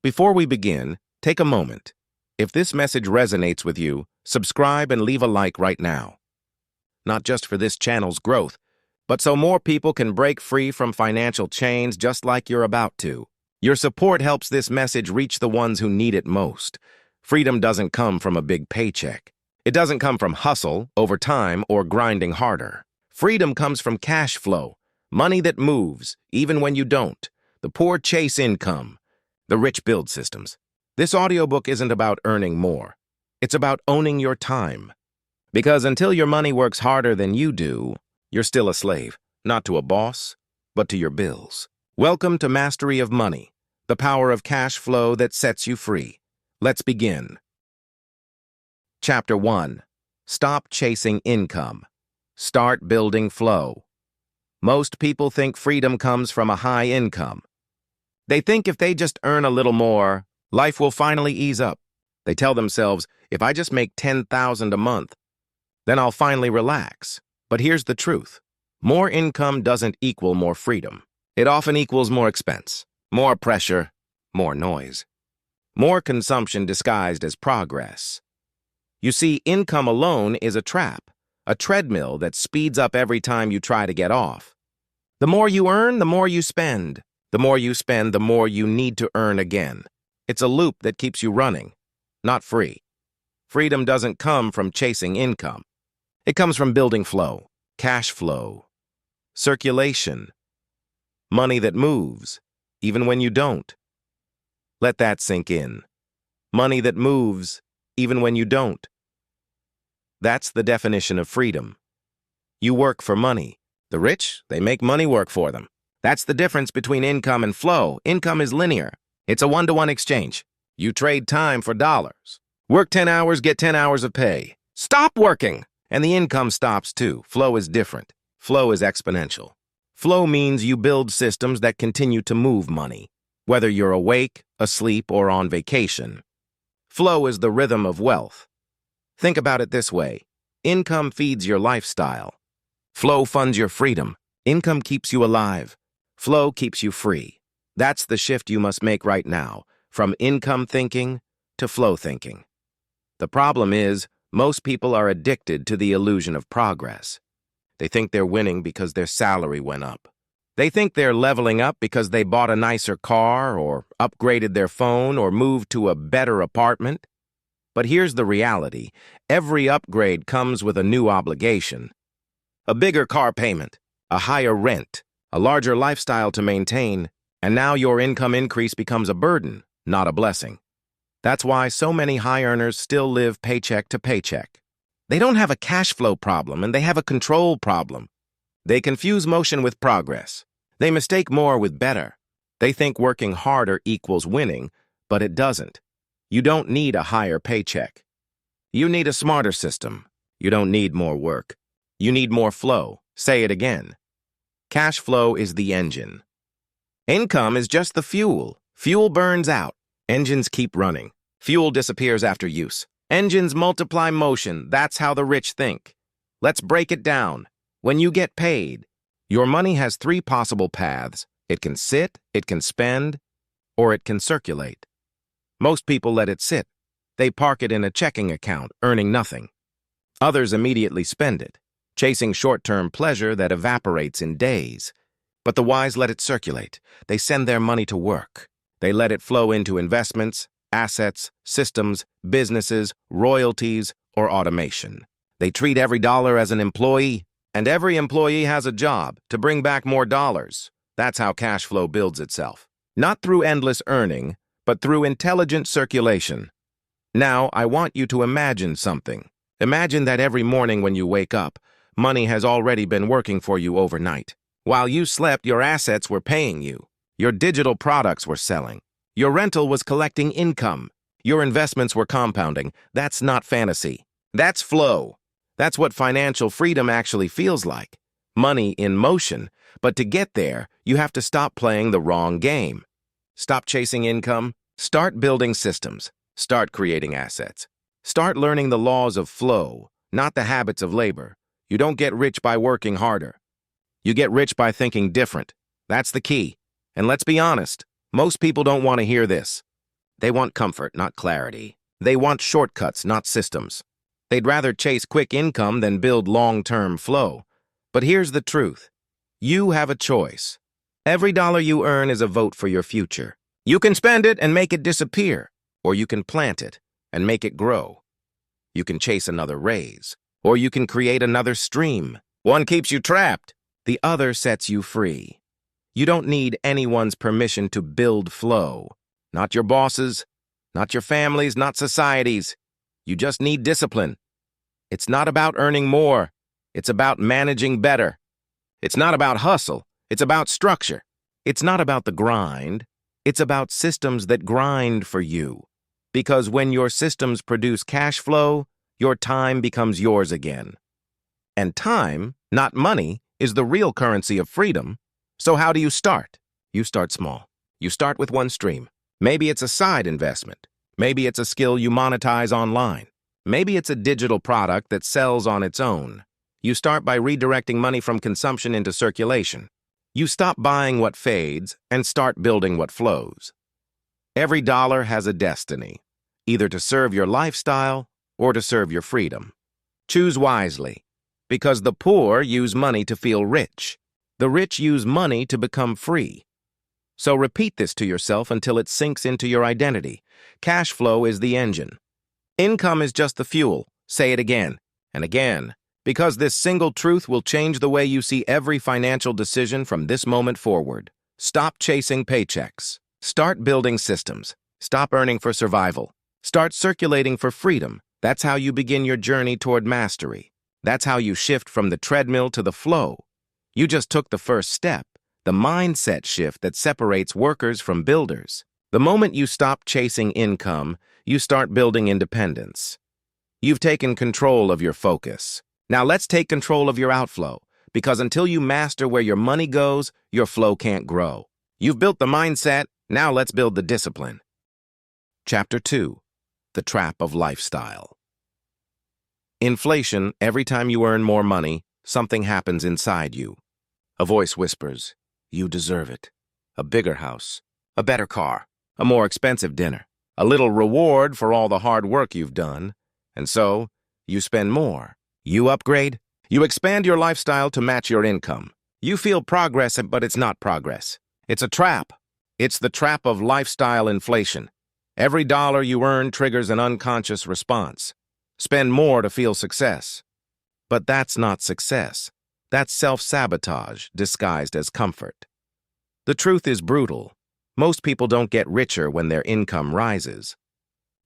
Before we begin, take a moment. If this message resonates with you, subscribe and leave a like right now. Not just for this channel's growth, but so more people can break free from financial chains just like you're about to. Your support helps this message reach the ones who need it most. Freedom doesn't come from a big paycheck. It doesn't come from hustle, overtime, or grinding harder. Freedom comes from cash flow, money that moves, even when you don't. The poor chase income. The rich build systems. This audiobook isn't about earning more. It's about owning your time. Because until your money works harder than you do, you're still a slave, not to a boss, but to your bills. Welcome to Mastery of Money, the power of cash flow that sets you free. Let's begin. Chapter 1. Stop chasing income. Start building flow. Most people think freedom comes from a high income. They think if they just earn a little more, life will finally ease up. They tell themselves, if I just make $10,000 a month, then I'll finally relax. But here's the truth. More income doesn't equal more freedom. It often equals more expense, more pressure, more noise. More consumption disguised as progress. You see, income alone is a trap, a treadmill that speeds up every time you try to get off. The more you earn, the more you spend. The more you spend, the more you need to earn again. It's a loop that keeps you running, not free. Freedom doesn't come from chasing income. It comes from building flow, cash flow, circulation, money that moves, even when you don't. Let that sink in. Money that moves, even when you don't. That's the definition of freedom. You work for money. The rich, they make money work for them. That's the difference between income and flow. Income is linear. It's a one-to-one exchange. You trade time for dollars. Work 10 hours, get 10 hours of pay. Stop working! And the income stops too. Flow is different. Flow is exponential. Flow means you build systems that continue to move money, whether you're awake, asleep, or on vacation. Flow is the rhythm of wealth. Think about it this way. Income feeds your lifestyle. Flow funds your freedom. Income keeps you alive. Flow keeps you free. That's the shift you must make right now, from income thinking to flow thinking. The problem is, most people are addicted to the illusion of progress. They think they're winning because their salary went up. They think they're leveling up because they bought a nicer car or upgraded their phone or moved to a better apartment. But here's the reality. Every upgrade comes with a new obligation. A bigger car payment, a higher rent, a larger lifestyle to maintain, and now your income increase becomes a burden, not a blessing. That's why so many high earners still live paycheck to paycheck. They don't have a cash flow problem, and they have a control problem. They confuse motion with progress. They mistake more with better. They think working harder equals winning, but it doesn't. You don't need a higher paycheck. You need a smarter system. You don't need more work. You need more flow. Say it again. Cash flow is the engine. Income is just the fuel. Fuel burns out. Engines keep running. Fuel disappears after use. Engines multiply motion. That's how the rich think. Let's break it down. When you get paid, your money has 3 possible paths. It can sit, it can spend, or it can circulate. Most people let it sit. They park it in a checking account, earning nothing. Others immediately spend it, chasing short-term pleasure that evaporates in days. But the wise let it circulate. They send their money to work. They let it flow into investments, assets, systems, businesses, royalties, or automation. They treat every dollar as an employee, and every employee has a job to bring back more dollars. That's how cash flow builds itself. Not through endless earning, but through intelligent circulation. Now, I want you to imagine something. Imagine that every morning when you wake up, money has already been working for you overnight. While you slept, your assets were paying you. Your digital products were selling. Your rental was collecting income. Your investments were compounding. That's not fantasy. That's flow. That's what financial freedom actually feels like. Money in motion. But to get there, you have to stop playing the wrong game. Stop chasing income. Start building systems. Start creating assets. Start learning the laws of flow, not the habits of labor. You don't get rich by working harder. You get rich by thinking different. That's the key. And let's be honest, most people don't want to hear this. They want comfort, not clarity. They want shortcuts, not systems. They'd rather chase quick income than build long-term flow. But here's the truth. You have a choice. Every dollar you earn is a vote for your future. You can spend it and make it disappear, or you can plant it and make it grow. You can chase another raise, or you can create another stream. One keeps you trapped, the other sets you free. You don't need anyone's permission to build flow. Not your bosses, not your families, not societies. You just need discipline. It's not about earning more. It's about managing better. It's not about hustle. It's about structure. It's not about the grind. It's about systems that grind for you. Because when your systems produce cash flow, your time becomes yours again. And time, not money, is the real currency of freedom. So how do you start? You start small. You start with one stream. Maybe it's a side investment. Maybe it's a skill you monetize online. Maybe it's a digital product that sells on its own. You start by redirecting money from consumption into circulation. You stop buying what fades and start building what flows. Every dollar has a destiny, either to serve your lifestyle or to serve your freedom. Choose wisely, because the poor use money to feel rich. The rich use money to become free. So repeat this to yourself until it sinks into your identity. Cash flow is the engine. Income is just the fuel. Say it again and again, because this single truth will change the way you see every financial decision from this moment forward. Stop chasing paychecks. Start building systems. Stop earning for survival. Start circulating for freedom. That's how you begin your journey toward mastery. That's how you shift from the treadmill to the flow. You just took the first step, the mindset shift that separates workers from builders. The moment you stop chasing income, you start building independence. You've taken control of your focus. Now let's take control of your outflow, because until you master where your money goes, your flow can't grow. You've built the mindset, now let's build the discipline. Chapter 2. The Trap of Lifestyle. Inflation, every time you earn more money, something happens inside you. A voice whispers, you deserve it. A bigger house, a better car, a more expensive dinner, a little reward for all the hard work you've done. And so, you spend more. You upgrade. You expand your lifestyle to match your income. You feel progress, but it's not progress. It's a trap. It's the trap of lifestyle inflation. Every dollar you earn triggers an unconscious response. Spend more to feel success. But that's not success. That's self-sabotage disguised as comfort. The truth is brutal. Most people don't get richer when their income rises.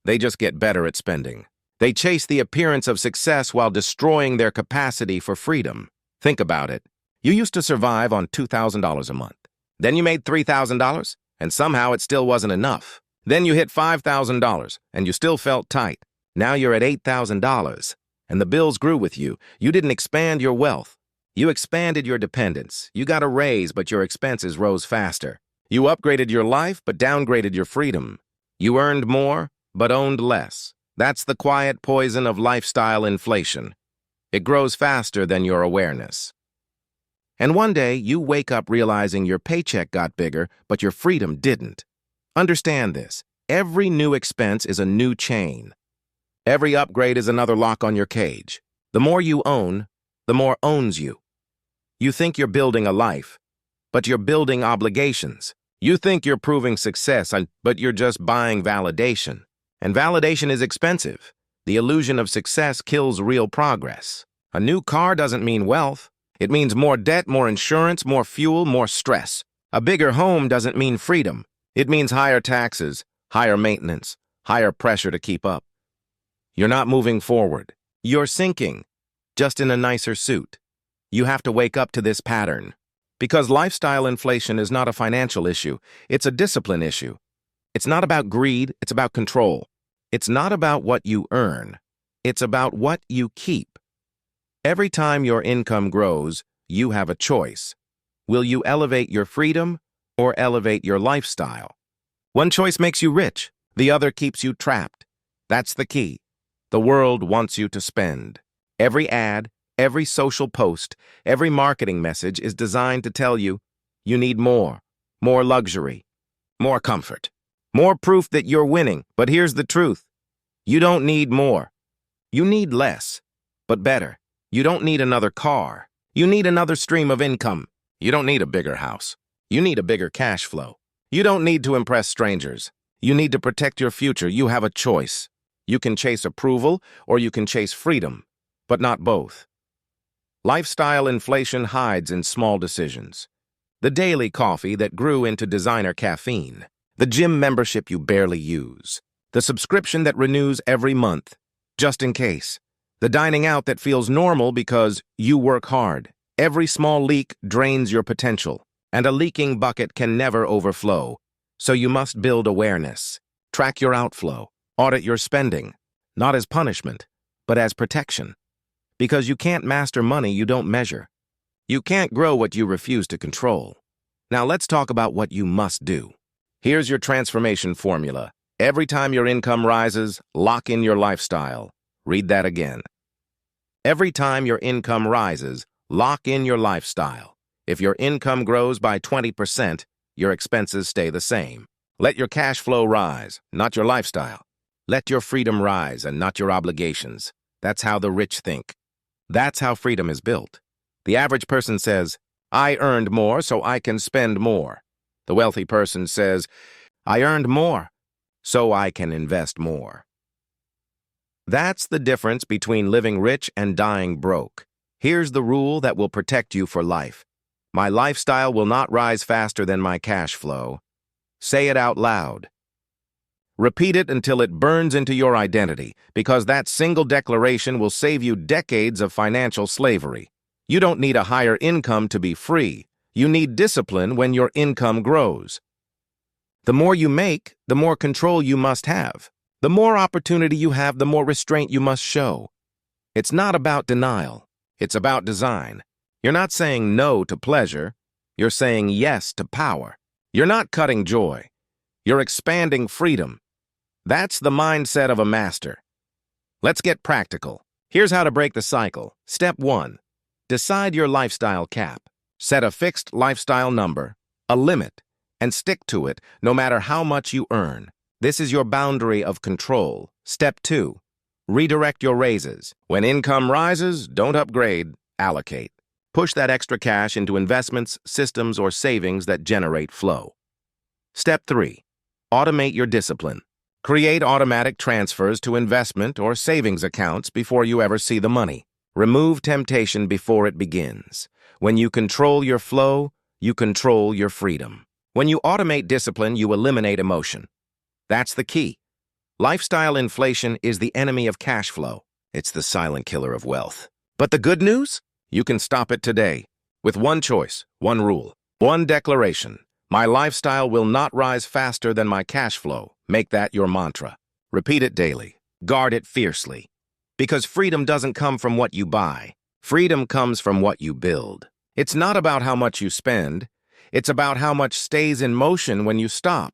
They just get better at spending. They chase the appearance of success while destroying their capacity for freedom. Think about it. You used to survive on $2,000 a month. Then you made $3,000, and somehow it still wasn't enough. Then you hit $5,000, and you still felt tight. Now you're at $8,000, and the bills grew with you. You didn't expand your wealth. You expanded your dependence. You got a raise, but your expenses rose faster. You upgraded your life, but downgraded your freedom. You earned more, but owned less. That's the quiet poison of lifestyle inflation. It grows faster than your awareness. And one day, you wake up realizing your paycheck got bigger, but your freedom didn't. Understand this. Every new expense is a new chain. Every upgrade is another lock on your cage. The more you own, the more owns you. You think you're building a life, but you're building obligations. You think you're proving success, but you're just buying validation. And validation is expensive. The illusion of success kills real progress. A new car doesn't mean wealth. It means more debt, more insurance, more fuel, more stress. A bigger home doesn't mean freedom. It means higher taxes, higher maintenance, higher pressure to keep up. You're not moving forward. You're sinking, just in a nicer suit. You have to wake up to this pattern. Because lifestyle inflation is not a financial issue, it's a discipline issue. It's not about greed, it's about control. It's not about what you earn, it's about what you keep. Every time your income grows, you have a choice. Will you elevate your freedom or elevate your lifestyle? One choice makes you rich, the other keeps you trapped. That's the key. The world wants you to spend. Every ad, every social post, every marketing message is designed to tell you, you need more luxury, more comfort, More proof that you're winning. But here's the truth. You don't need more. You need less, but better. You don't need another car. You need another stream of income. You don't need a bigger house. You need a bigger cash flow. You don't need to impress strangers. You need to protect your future. You have a choice. You can chase approval or you can chase freedom, but not both. Lifestyle inflation hides in small decisions. The daily coffee that grew into designer caffeine. The gym membership you barely use. The subscription that renews every month, just in case. The dining out that feels normal because you work hard. Every small leak drains your potential, and a leaking bucket can never overflow. So you must build awareness. Track your outflow. Audit your spending, not as punishment, but as protection. Because you can't master money you don't measure. You can't grow what you refuse to control. Now let's talk about what you must do. Here's your transformation formula. Every time your income rises, lock in your lifestyle. Read that again. Every time your income rises, lock in your lifestyle. If your income grows by 20%, your expenses stay the same. Let your cash flow rise, not your lifestyle. Let your freedom rise and not your obligations. That's how the rich think. That's how freedom is built. The average person says, I earned more so I can spend more. The wealthy person says, I earned more so I can invest more. That's the difference between living rich and dying broke. Here's the rule that will protect you for life. My lifestyle will not rise faster than my cash flow. Say it out loud. Repeat it until it burns into your identity, because that single declaration will save you decades of financial slavery. You don't need a higher income to be free. You need discipline when your income grows. The more you make, the more control you must have. The more opportunity you have, the more restraint you must show. It's not about denial. It's about design. You're not saying no to pleasure. You're saying yes to power. You're not cutting joy. You're expanding freedom. That's the mindset of a master. Let's get practical. Here's how to break the cycle. Step 1. Decide your lifestyle cap. Set a fixed lifestyle number, a limit, and stick to it no matter how much you earn. This is your boundary of control. Step 2. Redirect your raises. When income rises, don't upgrade, allocate. Push that extra cash into investments, systems, or savings that generate flow. Step 3. Automate your discipline. Create automatic transfers to investment or savings accounts before you ever see the money. Remove temptation before it begins. When you control your flow, you control your freedom. When you automate discipline, you eliminate emotion. That's the key. Lifestyle inflation is the enemy of cash flow. It's the silent killer of wealth. But the good news? You can stop it today. With one choice, one rule, one declaration. My lifestyle will not rise faster than my cash flow. Make that your mantra. Repeat it daily. Guard it fiercely. Because freedom doesn't come from what you buy. Freedom comes from what you build. It's not about how much you spend. It's about how much stays in motion when you stop.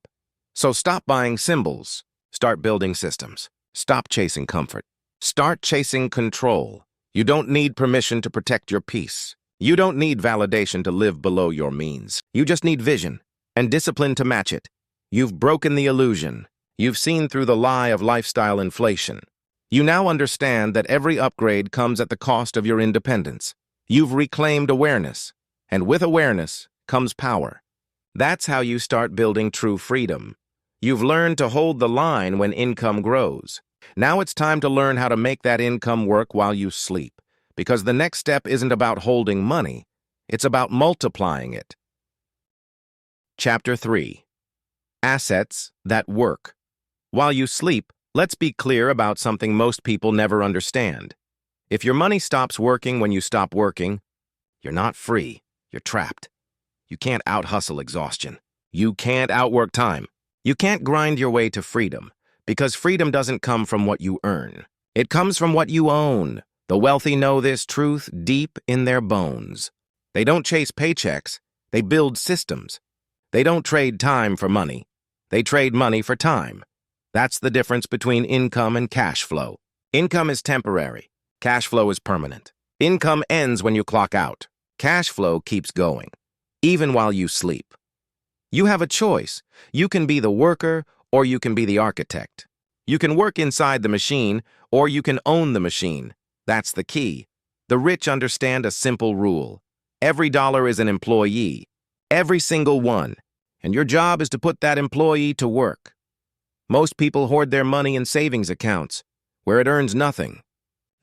So stop buying symbols. Start building systems. Stop chasing comfort. Start chasing control. You don't need permission to protect your peace. You don't need validation to live below your means. You just need vision and discipline to match it. You've broken the illusion. You've seen through the lie of lifestyle inflation. You now understand that every upgrade comes at the cost of your independence. You've reclaimed awareness, and with awareness comes power. That's how you start building true freedom. You've learned to hold the line when income grows. Now it's time to learn how to make that income work while you sleep, because the next step isn't about holding money, it's about multiplying it. Chapter 3. Assets that work. While you sleep, let's be clear about something most people never understand. If your money stops working when you stop working, you're not free, you're trapped. You can't out-hustle exhaustion. You can't outwork time. You can't grind your way to freedom, because freedom doesn't come from what you earn. It comes from what you own. The wealthy know this truth deep in their bones. They don't chase paychecks, they build systems. They don't trade time for money. They trade money for time. That's the difference between income and cash flow. Income is temporary. Cash flow is permanent. Income ends when you clock out. Cash flow keeps going, even while you sleep. You have a choice. You can be the worker or you can be the architect. You can work inside the machine, or you can own the machine. That's the key. The rich understand a simple rule. Every dollar is an employee. Every single one. And your job is to put that employee to work. Most people hoard their money in savings accounts, where it earns nothing.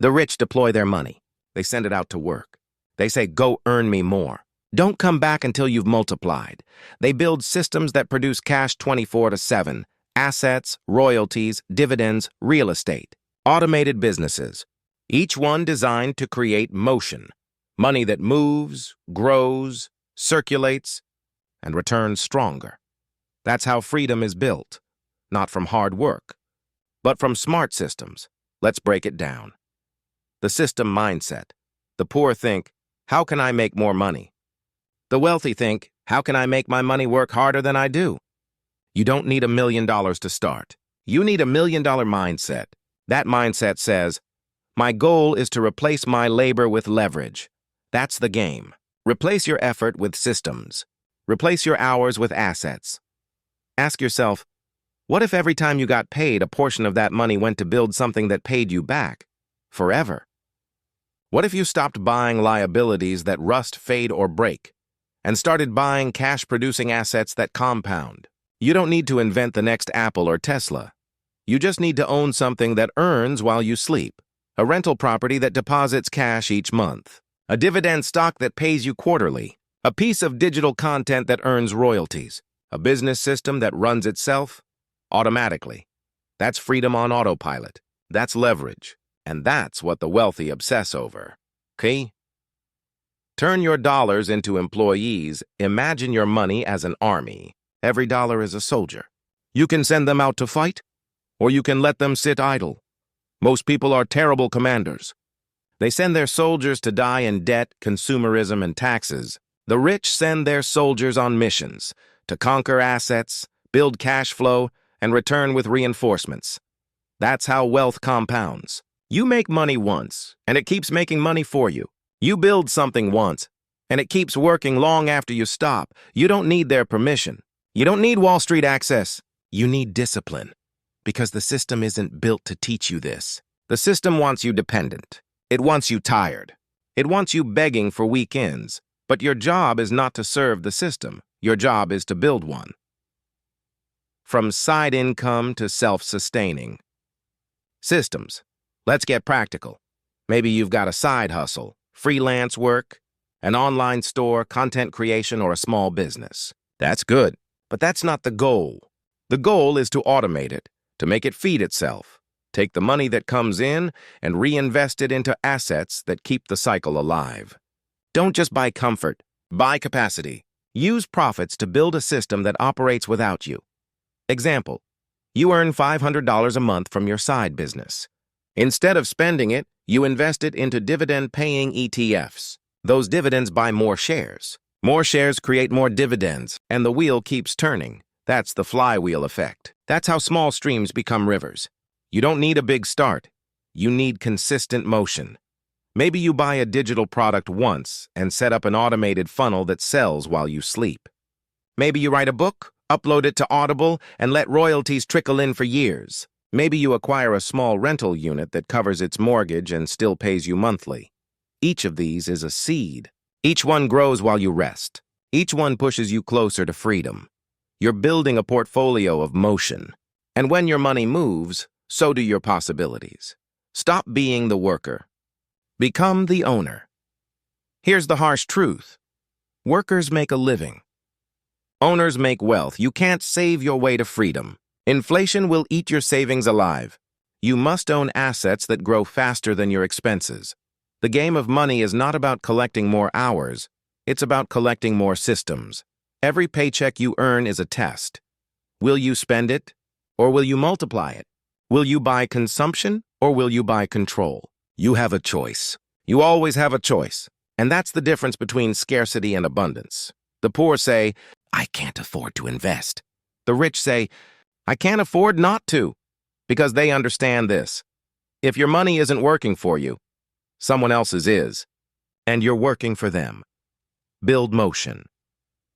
The rich deploy their money. They send it out to work. They say, go earn me more. Don't come back until you've multiplied. They build systems that produce cash 24/7. Assets, royalties, dividends, real estate. Automated businesses. Each one designed to create motion. Money that moves, grows, circulates, and returns stronger. That's how freedom is built. Not from hard work, but from smart systems. Let's break it down. The system mindset. The poor think, how can I make more money? The wealthy think, how can I make my money work harder than I do? You don't need $1 million to start. You need $1 million mindset. That mindset says, my goal is to replace my labor with leverage. That's the game. Replace your effort with systems. Replace your hours with assets. Ask yourself, what if every time you got paid, a portion of that money went to build something that paid you back forever? What if you stopped buying liabilities that rust, fade, or break, and started buying cash-producing assets that compound? You don't need to invent the next Apple or Tesla. You just need to own something that earns while you sleep, a rental property that deposits cash each month, a dividend stock that pays you quarterly, a piece of digital content that earns royalties, a business system that runs itself automatically. That's freedom on autopilot. That's leverage. And that's what the wealthy obsess over. Okay? Turn your dollars into employees. Imagine your money as an army. Every dollar is a soldier. You can send them out to fight, or you can let them sit idle. Most people are terrible commanders. They send their soldiers to die in debt, consumerism, and taxes. The rich send their soldiers on missions to conquer assets, build cash flow, and return with reinforcements. That's how wealth compounds. You make money once, and it keeps making money for you. You build something once, and it keeps working long after you stop. You don't need their permission. You don't need Wall Street access. You need discipline, because the system isn't built to teach you this. The system wants you dependent. It wants you tired. It wants you begging for weekends. But your job is not to serve the system. Your job is to build one. From side income to self-sustaining. Systems. Let's get practical. Maybe you've got a side hustle, freelance work, an online store, content creation, or a small business. That's good, but that's not the goal. The goal is to automate it, to make it feed itself. Take the money that comes in and reinvest it into assets that keep the cycle alive. Don't just buy comfort, buy capacity. Use profits to build a system that operates without you. Example, you earn $500 a month from your side business. Instead of spending it, you invest it into dividend-paying ETFs. Those dividends buy more shares. More shares create more dividends, and the wheel keeps turning. That's the flywheel effect. That's how small streams become rivers. You don't need a big start. You need consistent motion. Maybe you buy a digital product once and set up an automated funnel that sells while you sleep. Maybe you write a book, upload it to Audible, and let royalties trickle in for years. Maybe you acquire a small rental unit that covers its mortgage and still pays you monthly. Each of these is a seed. Each one grows while you rest. Each one pushes you closer to freedom. You're building a portfolio of motion. And when your money moves, so do your possibilities. Stop being the worker. Become the owner. Here's the harsh truth. Workers make a living. Owners make wealth. You can't save your way to freedom. Inflation will eat your savings alive. You must own assets that grow faster than your expenses. The game of money is not about collecting more hours. It's about collecting more systems. Every paycheck you earn is a test. Will you spend it, or will you multiply it? Will you buy consumption, or will you buy control? You have a choice. You always have a choice. And that's the difference between scarcity and abundance. The poor say, I can't afford to invest. The rich say, I can't afford not to, because they understand this. If your money isn't working for you, someone else's is, and you're working for them. Build motion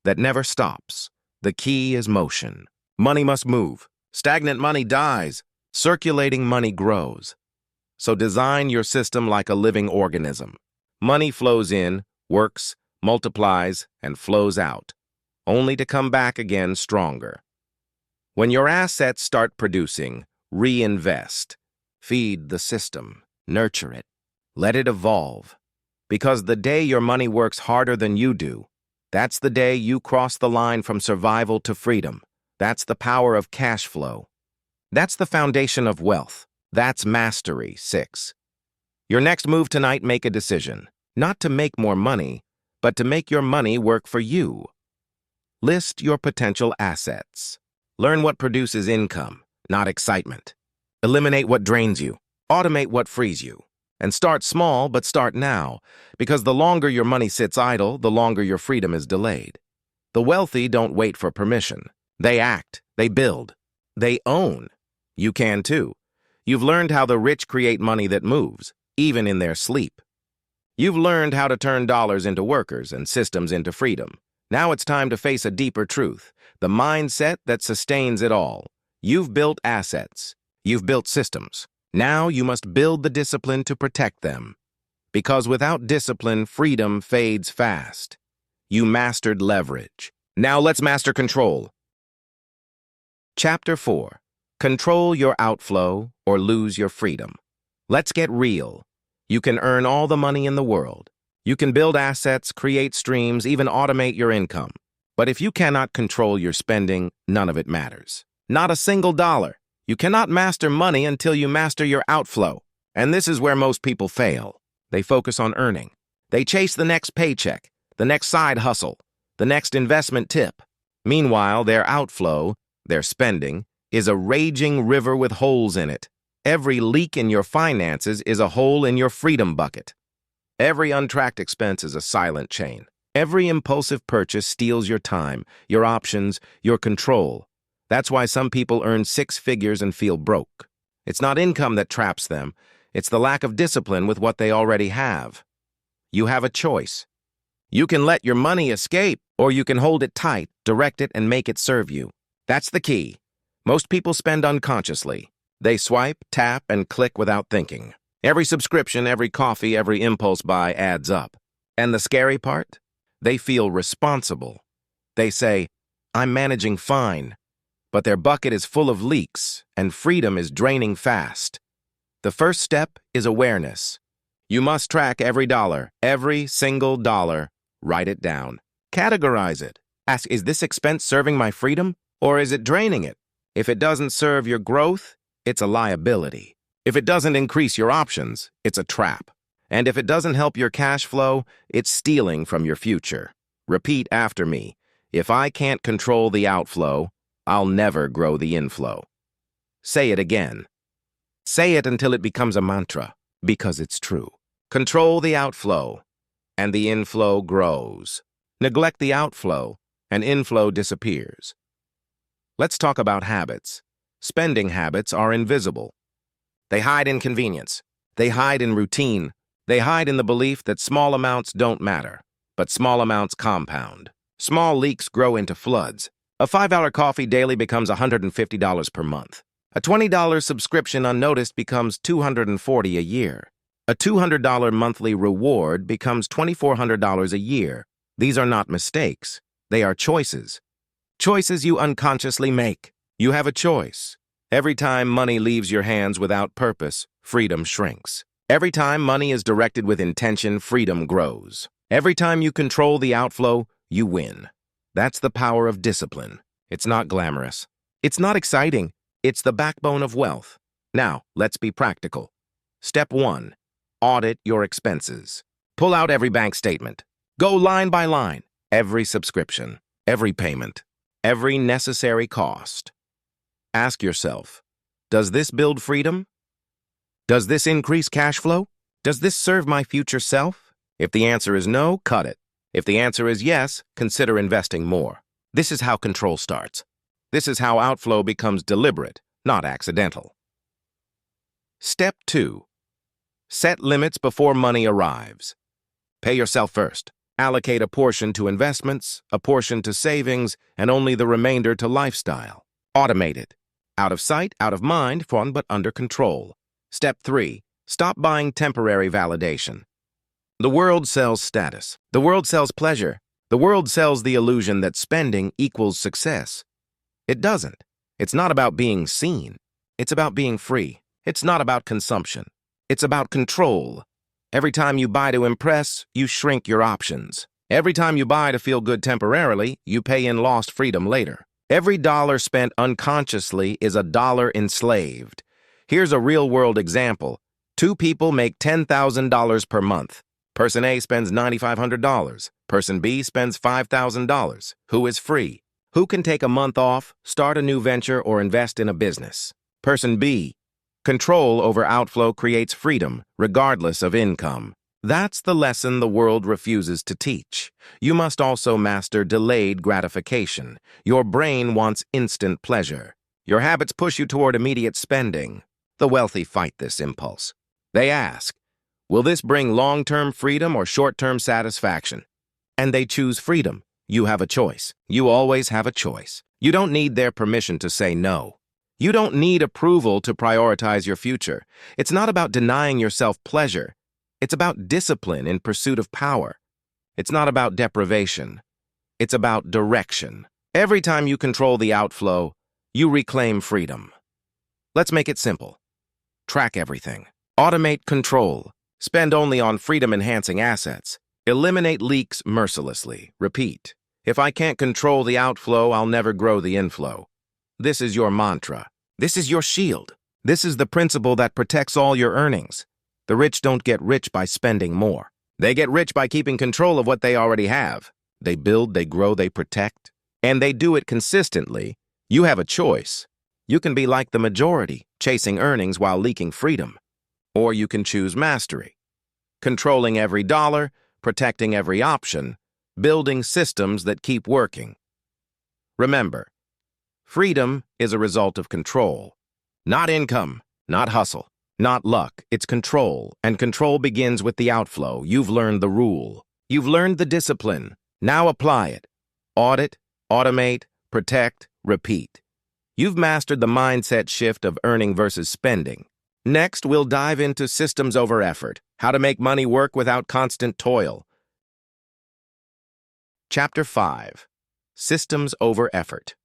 that never stops. The key is motion. Money must move. Stagnant money dies. Circulating money grows. So design your system like a living organism. Money flows in, works, multiplies, and flows out, only to come back again stronger. When your assets start producing, reinvest. Feed the system. Nurture it. Let it evolve. Because the day your money works harder than you do, that's the day you cross the line from survival to freedom. That's the power of cash flow. That's the foundation of wealth. That's mastery. 6. Your next move tonight, make a decision. Not to make more money, but to make your money work for you. List your potential assets. Learn what produces income, not excitement. Eliminate what drains you. Automate what frees you. And start small, but start now, because the longer your money sits idle, the longer your freedom is delayed. The wealthy don't wait for permission. They act, they build, they own. You can too. You've learned how the rich create money that moves, even in their sleep. You've learned how to turn dollars into workers and systems into freedom. Now it's time to face a deeper truth, the mindset that sustains it all. You've built assets. You've built systems. Now you must build the discipline to protect them. Because without discipline, freedom fades fast. You mastered leverage. Now let's master control. Chapter 4. Control your outflow or lose your freedom. Let's get real. You can earn all the money in the world. You can build assets, create streams, even automate your income. But if you cannot control your spending, none of it matters. Not a single dollar. You cannot master money until you master your outflow. And this is where most people fail. They focus on earning. They chase the next paycheck, the next side hustle, the next investment tip. Meanwhile, their outflow, their spending, is a raging river with holes in it. Every leak in your finances is a hole in your freedom bucket. Every untracked expense is a silent chain. Every impulsive purchase steals your time, your options, your control. That's why some people earn 6 figures and feel broke. It's not income that traps them. It's the lack of discipline with what they already have. You have a choice. You can let your money escape, or you can hold it tight, direct it, and make it serve you. That's the key. Most people spend unconsciously. They swipe, tap, and click without thinking. Every subscription, every coffee, every impulse buy adds up. And the scary part? They feel responsible. They say, "I'm managing fine." But their bucket is full of leaks, and freedom is draining fast. The first step is awareness. You must track every dollar, every single dollar. Write it down. Categorize it. Ask, is this expense serving my freedom, or is it draining it? If it doesn't serve your growth, it's a liability. If it doesn't increase your options, it's a trap. And if it doesn't help your cash flow, it's stealing from your future. Repeat after me. If I can't control the outflow, I'll never grow the inflow. Say it again. Say it until it becomes a mantra, because it's true. Control the outflow, and the inflow grows. Neglect the outflow, and inflow disappears. Let's talk about habits. Spending habits are invisible. They hide in convenience. They hide in routine. They hide in the belief that small amounts don't matter, but small amounts compound. Small leaks grow into floods. A $5 coffee daily becomes $150 per month. A $20 subscription unnoticed becomes $240 a year. A $200 monthly reward becomes $2,400 a year. These are not mistakes. They are choices. Choices you unconsciously make. You have a choice. Every time money leaves your hands without purpose, freedom shrinks. Every time money is directed with intention, freedom grows. Every time you control the outflow, you win. That's the power of discipline. It's not glamorous. It's not exciting. It's the backbone of wealth. Now, let's be practical. Step 1. Audit your expenses. Pull out every bank statement. Go line by line. Every subscription, every payment, every necessary cost. Ask yourself, does this build freedom? Does this increase cash flow? Does this serve my future self? If the answer is no, cut it. If the answer is yes, consider investing more. This is how control starts. This is how outflow becomes deliberate, not accidental. Step 2. Set limits before money arrives. Pay yourself first. Allocate a portion to investments, a portion to savings, and only the remainder to lifestyle. Automate it. Out of sight, out of mind, fun but under control. Step 3. Stop buying temporary validation. The world sells status. The world sells pleasure. The world sells the illusion that spending equals success. It doesn't. It's not about being seen. It's about being free. It's not about consumption. It's about control. Every time you buy to impress, you shrink your options. Every time you buy to feel good temporarily, you pay in lost freedom later. Every dollar spent unconsciously is a dollar enslaved. Here's a real-world example. Two people make $10,000 per month. Person A spends $9,500. Person B spends $5,000. Who is free? Who can take a month off, start a new venture, or invest in a business? Person B. Control over outflow creates freedom, regardless of income. That's the lesson the world refuses to teach. You must also master delayed gratification. Your brain wants instant pleasure. Your habits push you toward immediate spending. The wealthy fight this impulse. They ask, will this bring long-term freedom or short-term satisfaction? And they choose freedom. You have a choice. You always have a choice. You don't need their permission to say no. You don't need approval to prioritize your future. It's not about denying yourself pleasure. It's about discipline in pursuit of power. It's not about deprivation. It's about direction. Every time you control the outflow, you reclaim freedom. Let's make it simple. Track everything. Automate control. Spend only on freedom-enhancing assets. Eliminate leaks mercilessly. Repeat. If I can't control the outflow, I'll never grow the inflow. This is your mantra. This is your shield. This is the principle that protects all your earnings. The rich don't get rich by spending more. They get rich by keeping control of what they already have. They build, they grow, they protect. And they do it consistently. You have a choice. You can be like the majority, chasing earnings while leaking freedom. Or you can choose mastery. Controlling every dollar, protecting every option, building systems that keep working. Remember, freedom is a result of control. Not income, not hustle. Not luck, it's control, and control begins with the outflow. You've learned the rule. You've learned the discipline. Now apply it. Audit, automate, protect, repeat. You've mastered the mindset shift of earning versus spending. Next, we'll dive into systems over effort, how to make money work without constant toil. Chapter 5. Systems over effort.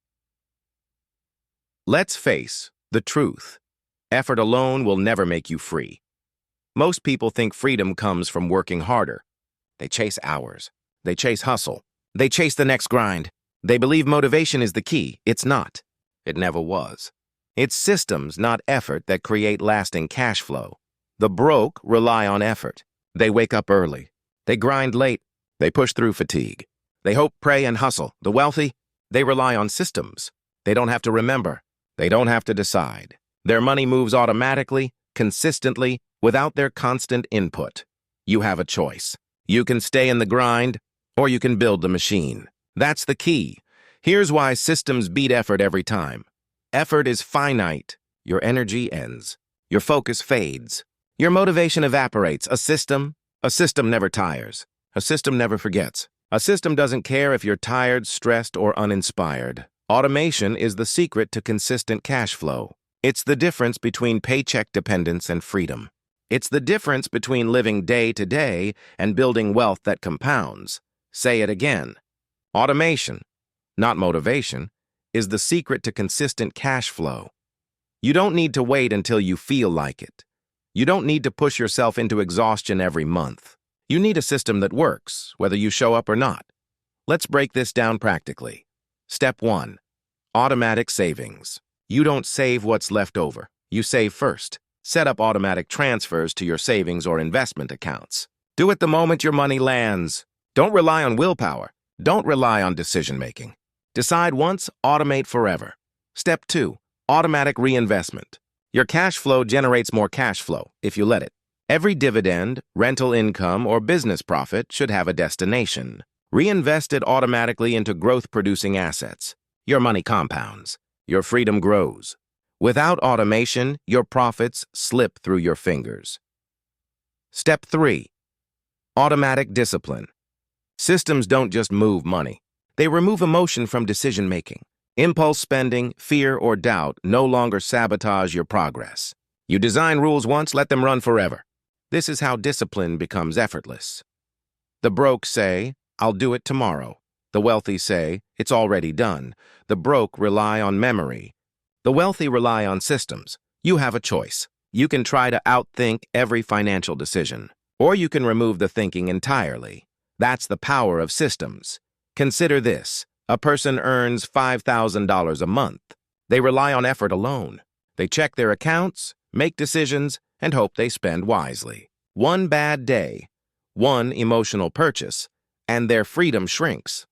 Let's face the truth. Effort alone will never make you free. Most people think freedom comes from working harder. They chase hours. They chase hustle. They chase the next grind. They believe motivation is the key. It's not. It never was. It's systems, not effort, that create lasting cash flow. The broke rely on effort. They wake up early. They grind late. They push through fatigue. They hope, pray, and hustle. The wealthy, they rely on systems. They don't have to remember. They don't have to decide. Their money moves automatically, consistently, without their constant input. You have a choice. You can stay in the grind, or you can build the machine. That's the key. Here's why systems beat effort every time. Effort is finite. Your energy ends. Your focus fades. Your motivation evaporates. A system never tires. A system never forgets. A system doesn't care if you're tired, stressed, or uninspired. Automation is the secret to consistent cash flow. It's the difference between paycheck dependence and freedom. It's the difference between living day to day and building wealth that compounds. Say it again. Automation, not motivation, is the secret to consistent cash flow. You don't need to wait until you feel like it. You don't need to push yourself into exhaustion every month. You need a system that works, whether you show up or not. Let's break this down practically. Step 1. Automatic savings. You don't save what's left over. You save first. Set up automatic transfers to your savings or investment accounts. Do it the moment your money lands. Don't rely on willpower. Don't rely on decision-making. Decide once, automate forever. Step 2. Automatic reinvestment. Your cash flow generates more cash flow if you let it. Every dividend, rental income, or business profit should have a destination. Reinvest it automatically into growth-producing assets. Your money compounds. Your freedom grows. Without automation, your profits slip through your fingers. Step 3. Automatic discipline. Systems don't just move money. They remove emotion from decision-making. Impulse spending, fear, or doubt no longer sabotage your progress. You design rules once, let them run forever. This is how discipline becomes effortless. The broke say, "I'll do it tomorrow." The wealthy say, "It's already done." The broke rely on memory. The wealthy rely on systems. You have a choice. You can try to outthink every financial decision, or you can remove the thinking entirely. That's the power of systems. Consider this. A person earns $5,000 a month. They rely on effort alone. They check their accounts, make decisions, and hope they spend wisely. One bad day, one emotional purchase, and their freedom shrinks.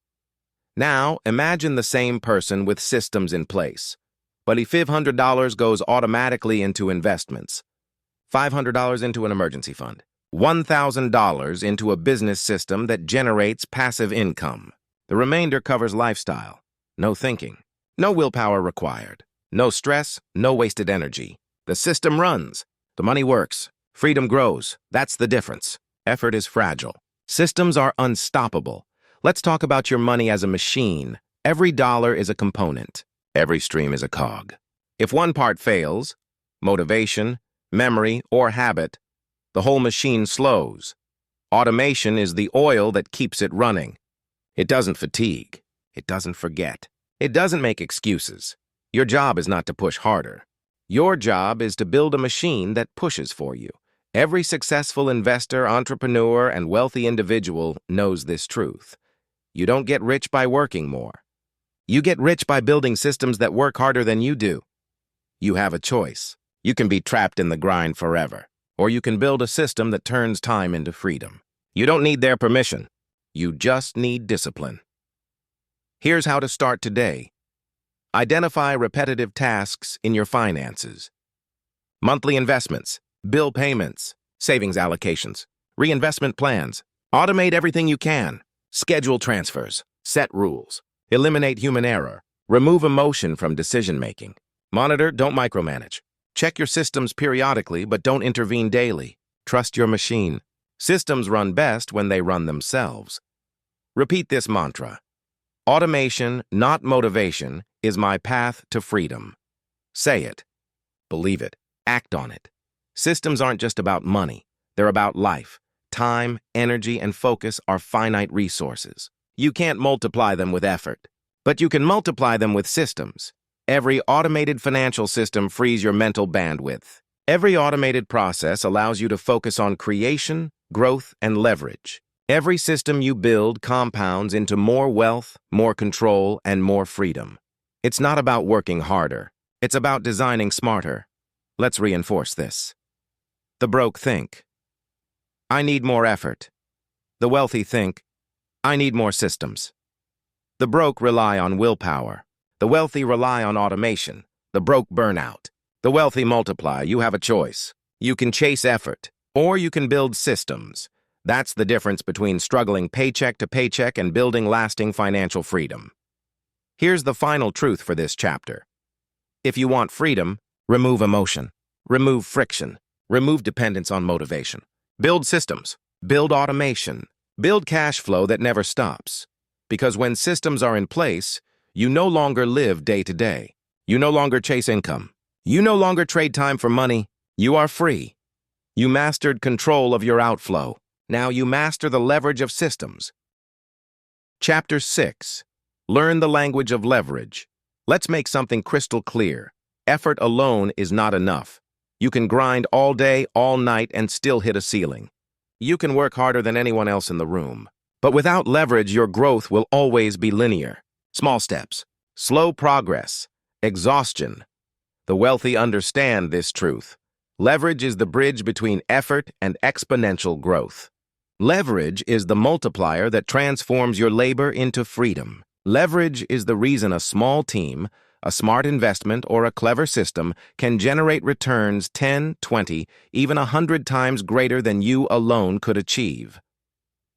Now, imagine the same person with systems in place. But if $500 goes automatically into investments, $500 into an emergency fund, $1,000 into a business system that generates passive income. The remainder covers lifestyle. No thinking. No willpower required. No stress, no wasted energy. The system runs. The money works. Freedom grows. That's the difference. Effort is fragile. Systems are unstoppable. Let's talk about your money as a machine. Every dollar is a component. Every stream is a cog. If one part fails, motivation, memory, or habit, the whole machine slows. Automation is the oil that keeps it running. It doesn't fatigue. It doesn't forget. It doesn't make excuses. Your job is not to push harder. Your job is to build a machine that pushes for you. Every successful investor, entrepreneur, and wealthy individual knows this truth. You don't get rich by working more. You get rich by building systems that work harder than you do. You have a choice. You can be trapped in the grind forever, or you can build a system that turns time into freedom. You don't need their permission. You just need discipline. Here's how to start today. Identify repetitive tasks in your finances. Monthly investments, bill payments, savings allocations, reinvestment plans. Automate everything you can. Schedule transfers. Set rules. Eliminate human error. Remove emotion from decision-making. Monitor, don't micromanage. Check your systems periodically, but don't intervene daily. Trust your machine. Systems run best when they run themselves. Repeat this mantra. Automation, not motivation, is my path to freedom. Say it. Believe it. Act on it. Systems aren't just about money. They're about life. Time, energy, and focus are finite resources. You can't multiply them with effort, but you can multiply them with systems. Every automated financial system frees your mental bandwidth. Every automated process allows you to focus on creation, growth, and leverage. Every system you build compounds into more wealth, more control, and more freedom. It's not about working harder. It's about designing smarter. Let's reinforce this. The broke think, I need more effort. The wealthy think, I need more systems. The broke rely on willpower. The wealthy rely on automation. The broke burn out. The wealthy multiply. You have a choice. You can chase effort, or you can build systems. That's the difference between struggling paycheck to paycheck and building lasting financial freedom. Here's the final truth for this chapter. If you want freedom, remove emotion. Remove friction. Remove dependence on motivation. Build systems. Build automation. Build cash flow that never stops. Because when systems are in place, you no longer live day to day. You no longer chase income. You no longer trade time for money. You are free. You mastered control of your outflow. Now you master the leverage of systems. Chapter 6. Learn the language of leverage. Let's make something crystal clear. Effort alone is not enough. You can grind all day, all night, and still hit a ceiling. You can work harder than anyone else in the room. But without leverage, your growth will always be linear. Small steps, slow progress, exhaustion. The wealthy understand this truth. Leverage is the bridge between effort and exponential growth. Leverage is the multiplier that transforms your labor into freedom. Leverage is the reason a small team, a smart investment, or a clever system can generate returns 10, 20, even 100 times greater than you alone could achieve.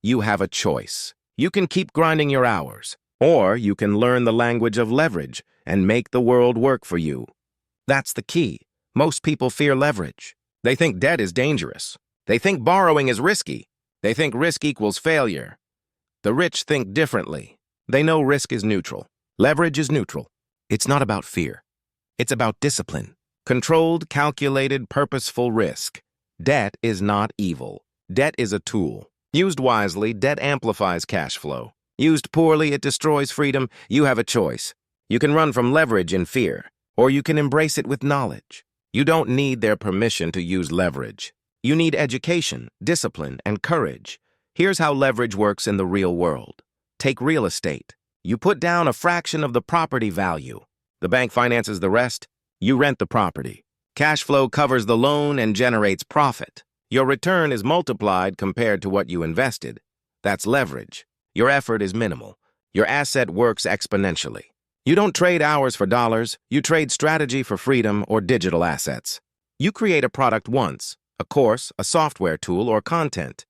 You have a choice. You can keep grinding your hours, or you can learn the language of leverage and make the world work for you. That's the key. Most people fear leverage. They think debt is dangerous. They think borrowing is risky. They think risk equals failure. The rich think differently. They know risk is neutral. Leverage is neutral. It's not about fear. It's about discipline. Controlled, calculated, purposeful risk. Debt is not evil. Debt is a tool. Used wisely, debt amplifies cash flow. Used poorly, it destroys freedom. You have a choice. You can run from leverage in fear, or you can embrace it with knowledge. You don't need their permission to use leverage. You need education, discipline, and courage. Here's how leverage works in the real world. Take real estate. You put down a fraction of the property value. The bank finances the rest. You rent the property. Cash flow covers the loan and generates profit. Your return is multiplied compared to what you invested. That's leverage. Your effort is minimal. Your asset works exponentially. You don't trade hours for dollars. You trade strategy for freedom or digital assets. You create a product once, a course, a software tool, or content.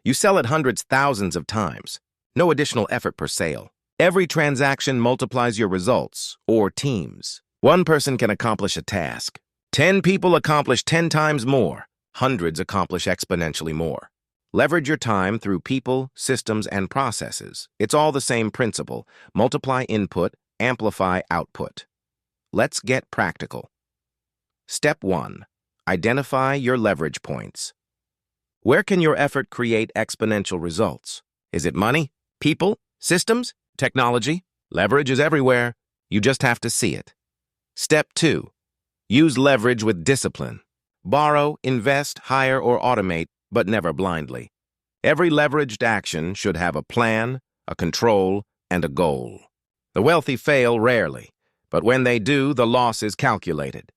You sell it hundreds, thousands of times. No additional effort per sale. Every transaction multiplies your results, or teams. One person can accomplish a task. 10 people accomplish 10 times more. Hundreds accomplish exponentially more. Leverage your time through people, systems, and processes. It's all the same principle. Multiply input, amplify output. Let's get practical. Step 1. Identify your leverage points. Where can your effort create exponential results? Is it money, people, systems, technology? Leverage is everywhere. You just have to see it. Step 2. Use leverage with discipline. Borrow, invest, hire, or automate, but never blindly. Every leveraged action should have a plan, a control, and a goal. The wealthy fail rarely, but when they do, the loss is calculated.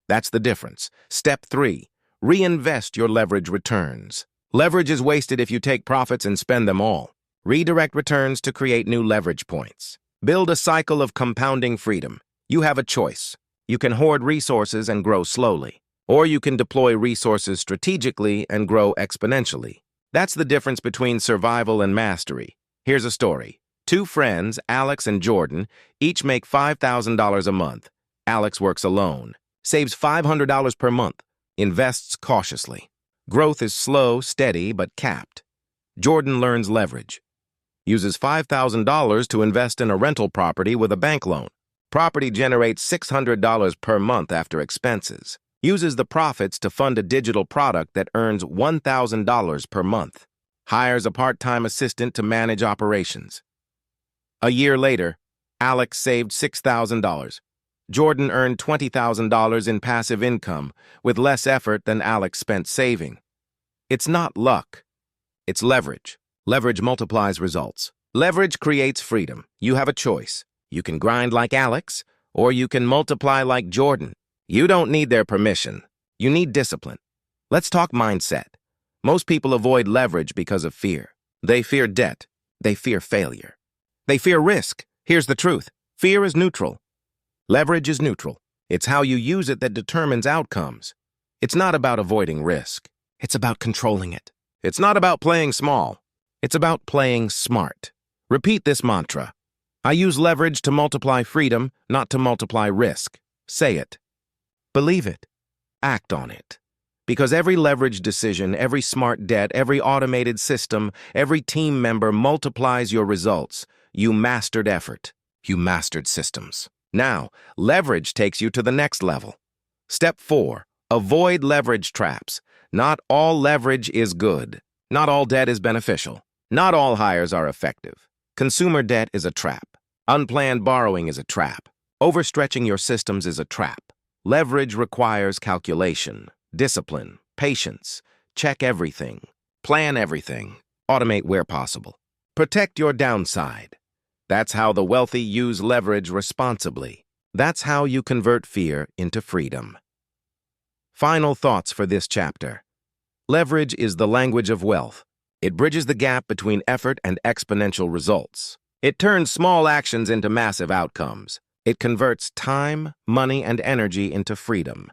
That's the difference. Step 3. Reinvest your leverage returns. Leverage is wasted if you take profits and spend them all. Redirect returns to create new leverage points. Build a cycle of compounding freedom. You have a choice. You can hoard resources and grow slowly, or you can deploy resources strategically and grow exponentially. That's the difference between survival and mastery. Here's a story. 2 friends, Alex and Jordan, each make $5,000 a month. Alex works alone, saves $500 per month, invests cautiously. Growth is slow, steady, but capped. Jordan learns leverage. Uses $5,000 to invest in a rental property with a bank loan. Property generates $600 per month after expenses. Uses the profits to fund a digital product that earns $1,000 per month. Hires a part-time assistant to manage operations. A year later, Alex saved $6,000. Jordan earned $20,000 in passive income with less effort than Alex spent saving. It's not luck. It's leverage. Leverage multiplies results. Leverage creates freedom. You have a choice. You can grind like Alex, or you can multiply like Jordan. You don't need their permission. You need discipline. Let's talk mindset. Most people avoid leverage because of fear. They fear debt. They fear failure. They fear risk. Here's the truth. Fear is neutral. Leverage is neutral. It's how you use it that determines outcomes. It's not about avoiding risk. It's about controlling it. It's not about playing small. It's about playing smart. Repeat this mantra. I use leverage to multiply freedom, not to multiply risk. Say it. Believe it. Act on it. Because every leveraged decision, every smart debt, every automated system, every team member multiplies your results. You mastered effort. You mastered systems. Now, leverage takes you to the next level. Step 4. Avoid leverage traps. Not all leverage is good. Not all debt is beneficial. Not all hires are effective. Consumer debt is a trap. Unplanned borrowing is a trap. Overstretching your systems is a trap. Leverage requires calculation, discipline, patience. Check everything. Plan everything. Automate where possible. Protect your downside. That's how the wealthy use leverage responsibly. That's how you convert fear into freedom. Final thoughts for this chapter. Leverage is the language of wealth. It bridges the gap between effort and exponential results. It turns small actions into massive outcomes. It converts time, money, and energy into freedom.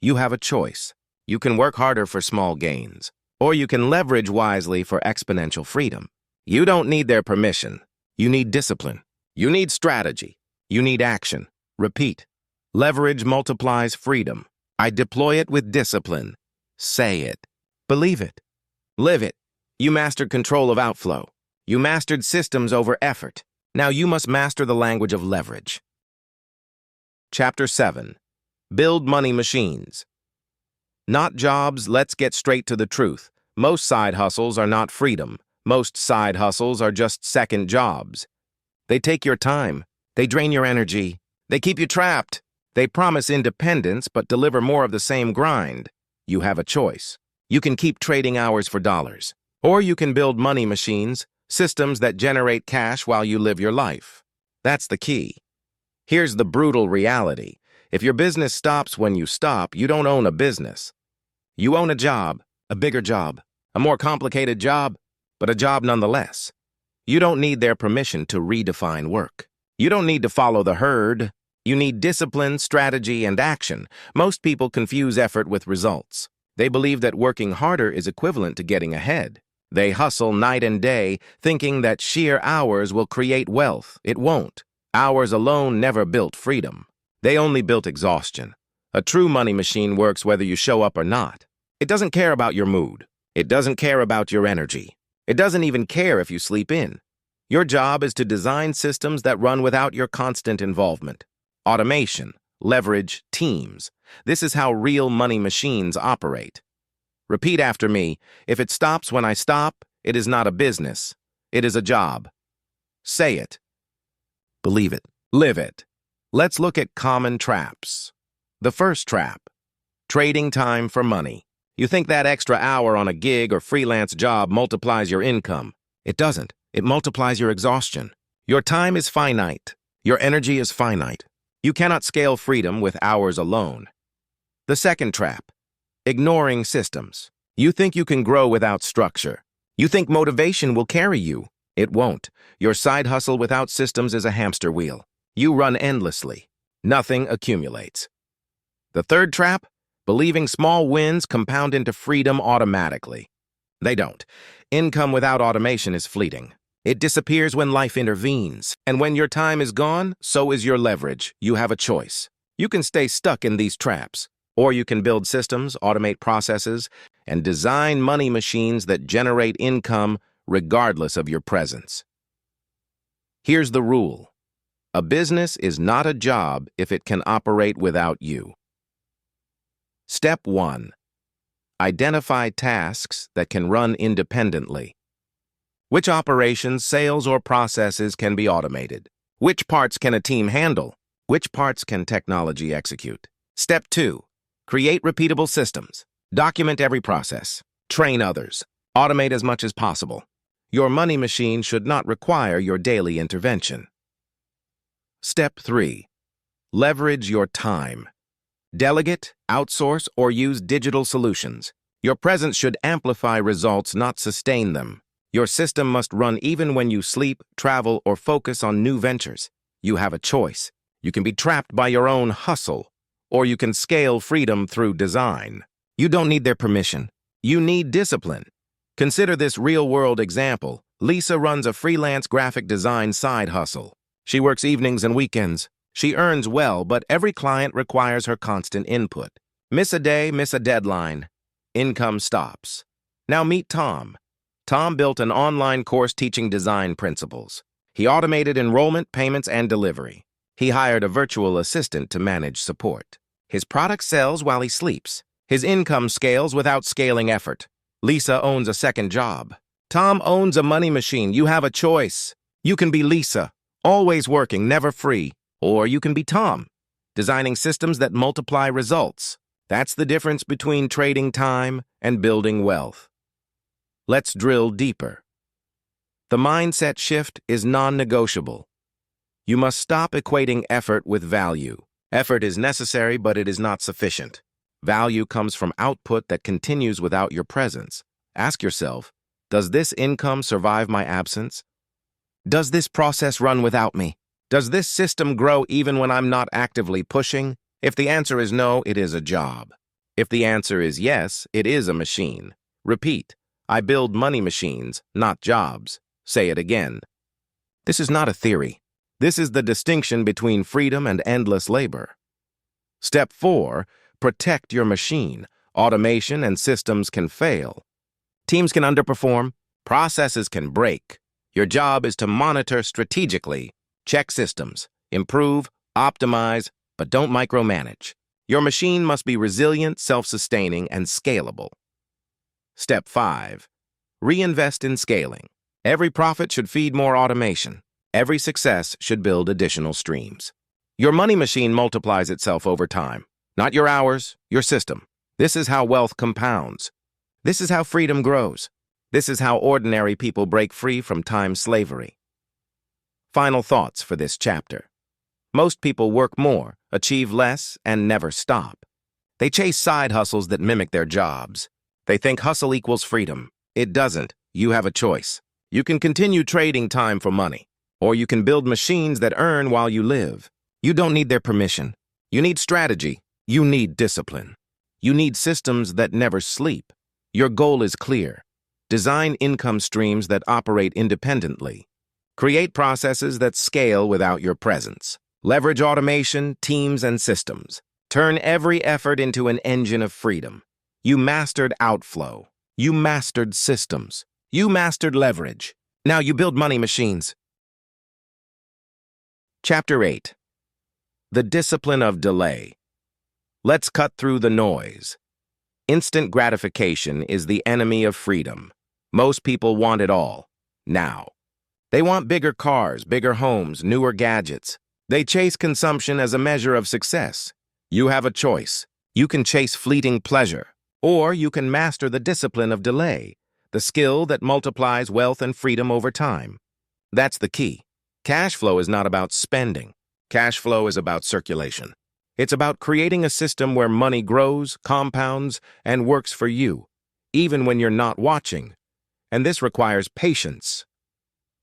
You have a choice. You can work harder for small gains, or you can leverage wisely for exponential freedom. You don't need their permission. You need discipline. You need strategy. You need action. Repeat. Leverage multiplies freedom. I deploy it with discipline. Say it. Believe it. Live it. You mastered control of outflow. You mastered systems over effort. Now you must master the language of leverage. Chapter 7. Build Money Machines. Not jobs, let's get straight to the truth. Most side hustles are not freedom. Most side hustles are just second jobs. They take your time. They drain your energy. They keep you trapped. They promise independence but deliver more of the same grind. You have a choice. You can keep trading hours for dollars. Or you can build money machines, systems that generate cash while you live your life. That's the key. Here's the brutal reality. If your business stops when you stop, you don't own a business. You own a job, a bigger job, a more complicated job, but a job nonetheless. You don't need their permission to redefine work. You don't need to follow the herd. You need discipline, strategy, and action. Most people confuse effort with results. They believe that working harder is equivalent to getting ahead. They hustle night and day, thinking that sheer hours will create wealth. It won't. Hours alone never built freedom. They only built exhaustion. A true money machine works whether you show up or not. It doesn't care about your mood. It doesn't care about your energy. It doesn't even care if you sleep in. Your job is to design systems that run without your constant involvement. Automation, leverage, teams. This is how real money machines operate. Repeat after me. If it stops when I stop, it is not a business. It is a job. Say it. Believe it. Live it. Let's look at common traps. The first trap. Trading time for money. You think that extra hour on a gig or freelance job multiplies your income. It doesn't. It multiplies your exhaustion. Your time is finite. Your energy is finite. You cannot scale freedom with hours alone. The second trap. Ignoring systems. You think you can grow without structure. You think motivation will carry you. It won't. Your side hustle without systems is a hamster wheel. You run endlessly. Nothing accumulates. The third trap. Believing small wins compound into freedom automatically. They don't. Income without automation is fleeting. It disappears when life intervenes. And when your time is gone, so is your leverage. You have a choice. You can stay stuck in these traps. Or you can build systems, automate processes, and design money machines that generate income regardless of your presence. Here's the rule. A business is not a job if it can operate without you. Step 1. Identify tasks that can run independently. Which operations, sales, or processes can be automated? Which parts can a team handle? Which parts can technology execute? Step 2. Create repeatable systems. Document every process. Train others. Automate as much as possible. Your money machine should not require your daily intervention. Step 3. Leverage your time. Delegate, outsource, or use digital solutions. Your presence should amplify results, not sustain them. Your system must run even when you sleep, travel, or focus on new ventures. You have a choice. You can be trapped by your own hustle, or you can scale freedom through design. You don't need their permission. You need discipline. Consider this real-world example. Lisa runs a freelance graphic design side hustle. She works evenings and weekends. She earns well, but every client requires her constant input. Miss a day, miss a deadline. Income stops. Now meet Tom. Tom built an online course teaching design principles. He automated enrollment, payments, and delivery. He hired a virtual assistant to manage support. His product sells while he sleeps. His income scales without scaling effort. Lisa owns a second job. Tom owns a money machine. You have a choice. You can be Lisa, always working, never free. Or you can be Tom, designing systems that multiply results. That's the difference between trading time and building wealth. Let's drill deeper. The mindset shift is non-negotiable. You must stop equating effort with value. Effort is necessary, but it is not sufficient. Value comes from output that continues without your presence. Ask yourself, does this income survive my absence? Does this process run without me? Does this system grow even when I'm not actively pushing? If the answer is no, it is a job. If the answer is yes, it is a machine. Repeat, I build money machines, not jobs. Say it again. This is not a theory. This is the distinction between freedom and endless labor. Step 4, protect your machine. Automation and systems can fail. Teams can underperform. Processes can break. Your job is to monitor strategically. Check systems, improve, optimize, but don't micromanage. Your machine must be resilient, self-sustaining, and scalable. Step 5. Reinvest in scaling. Every profit should feed more automation. Every success should build additional streams. Your money machine multiplies itself over time, not your hours, your system. This is how wealth compounds. This is how freedom grows. This is how ordinary people break free from time slavery. Final thoughts for this chapter. Most people work more, achieve less, and never stop. They chase side hustles that mimic their jobs. They think hustle equals freedom. It doesn't. You have a choice. You can continue trading time for money, or you can build machines that earn while you live. You don't need their permission. You need strategy. You need discipline. You need systems that never sleep. Your goal is clear. Design income streams that operate independently. Create processes that scale without your presence. Leverage automation, teams, and systems. Turn every effort into an engine of freedom. You mastered outflow. You mastered systems. You mastered leverage. Now you build money machines. Chapter 8. The Discipline of Delay. Let's cut through the noise. Instant gratification is the enemy of freedom. Most people want it all, now. They want bigger cars, bigger homes, newer gadgets. They chase consumption as a measure of success. You have a choice. You can chase fleeting pleasure, or you can master the discipline of delay, the skill that multiplies wealth and freedom over time. That's the key. Cash flow is not about spending. Cash flow is about circulation. It's about creating a system where money grows, compounds, and works for you, even when you're not watching. And this requires patience.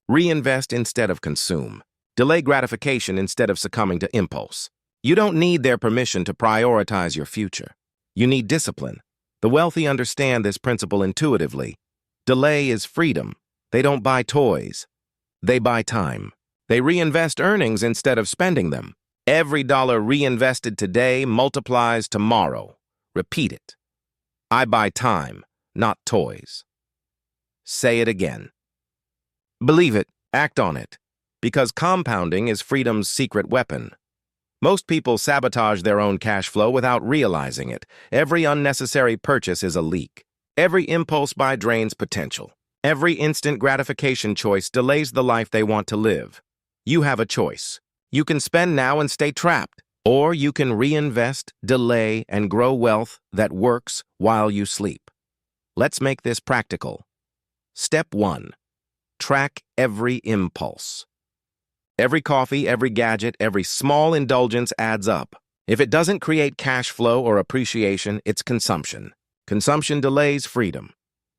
Reinvest instead of consume. Delay gratification instead of succumbing to impulse. You don't need their permission to prioritize your future. You need discipline. The wealthy understand this principle intuitively. Delay is freedom. They don't buy toys. They buy time. They reinvest earnings instead of spending them. Every dollar reinvested today multiplies tomorrow. Repeat it. I buy time, not toys. Say it again. Believe it, act on it, because compounding is freedom's secret weapon. Most people sabotage their own cash flow without realizing it. Every unnecessary purchase is a leak. Every impulse buy drains potential. Every instant gratification choice delays the life they want to live. You have a choice. You can spend now and stay trapped, or you can reinvest, delay, and grow wealth that works while you sleep. Let's make this practical. Step 1. Track every impulse. Every coffee, every gadget, every small indulgence adds up. If it doesn't create cash flow or appreciation, it's consumption. Consumption delays freedom.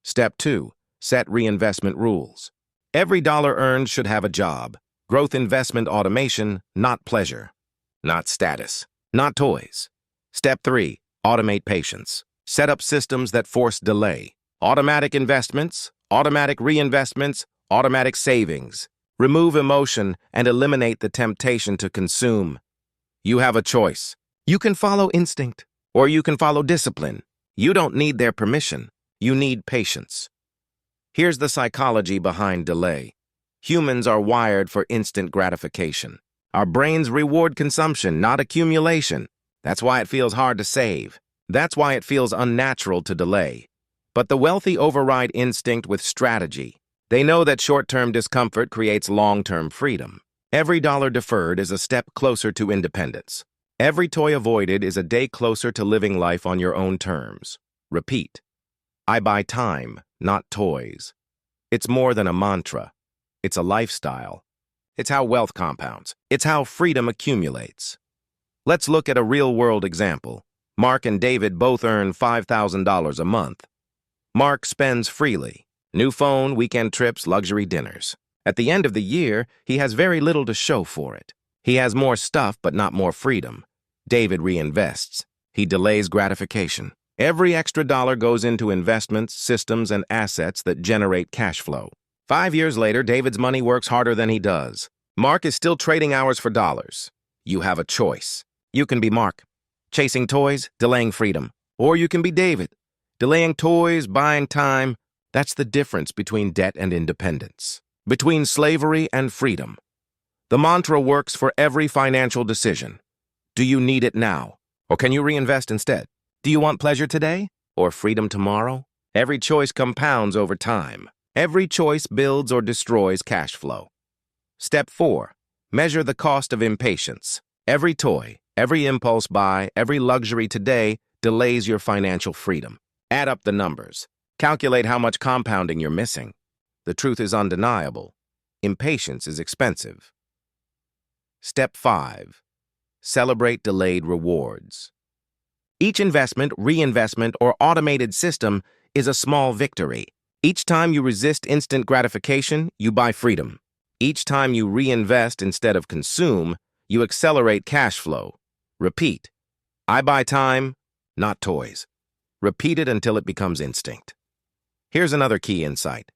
Step 2. Set reinvestment rules. Every dollar earned should have a job. Growth investment automation, not pleasure. Not status. Not toys. Step 3. Automate patience. Set up systems that force delay. Automatic investments, automatic reinvestments, automatic savings. Remove emotion and eliminate the temptation to consume. You have a choice. You can follow instinct, or you can follow discipline. You don't need their permission. You need patience. Here's the psychology behind delay. Humans are wired for instant gratification. Our brains reward consumption, not accumulation. That's why it feels hard to save. That's why it feels unnatural to delay. But the wealthy override instinct with strategy. They know that short-term discomfort creates long-term freedom. Every dollar deferred is a step closer to independence. Every toy avoided is a day closer to living life on your own terms. Repeat. I buy time, not toys. It's more than a mantra. It's a lifestyle. It's how wealth compounds. It's how freedom accumulates. Let's look at a real-world example. Mark and David both earn $5,000 a month. Mark spends freely. New phone, weekend trips, luxury dinners. At the end of the year, he has very little to show for it. He has more stuff, but not more freedom. David reinvests. He delays gratification. Every extra dollar goes into investments, systems, and assets that generate cash flow. 5 years later, David's money works harder than he does. Mark is still trading hours for dollars. You have a choice. You can be Mark, chasing toys, delaying freedom. Or you can be David, delaying toys, buying time. That's the difference between debt and independence, between slavery and freedom. The mantra works for every financial decision. Do you need it now? Or can you reinvest instead? Do you want pleasure today or freedom tomorrow? Every choice compounds over time. Every choice builds or destroys cash flow. Step 4. Measure the cost of impatience. Every toy, every impulse buy, every luxury today delays your financial freedom. Add up the numbers. Calculate how much compounding you're missing. The truth is undeniable. Impatience is expensive. Step 5. Celebrate delayed rewards. Each investment, reinvestment, or automated system is a small victory. Each time you resist instant gratification, you buy freedom. Each time you reinvest instead of consume, you accelerate cash flow. Repeat. I buy time, not toys. Repeat it until it becomes instinct. Here's another key insight.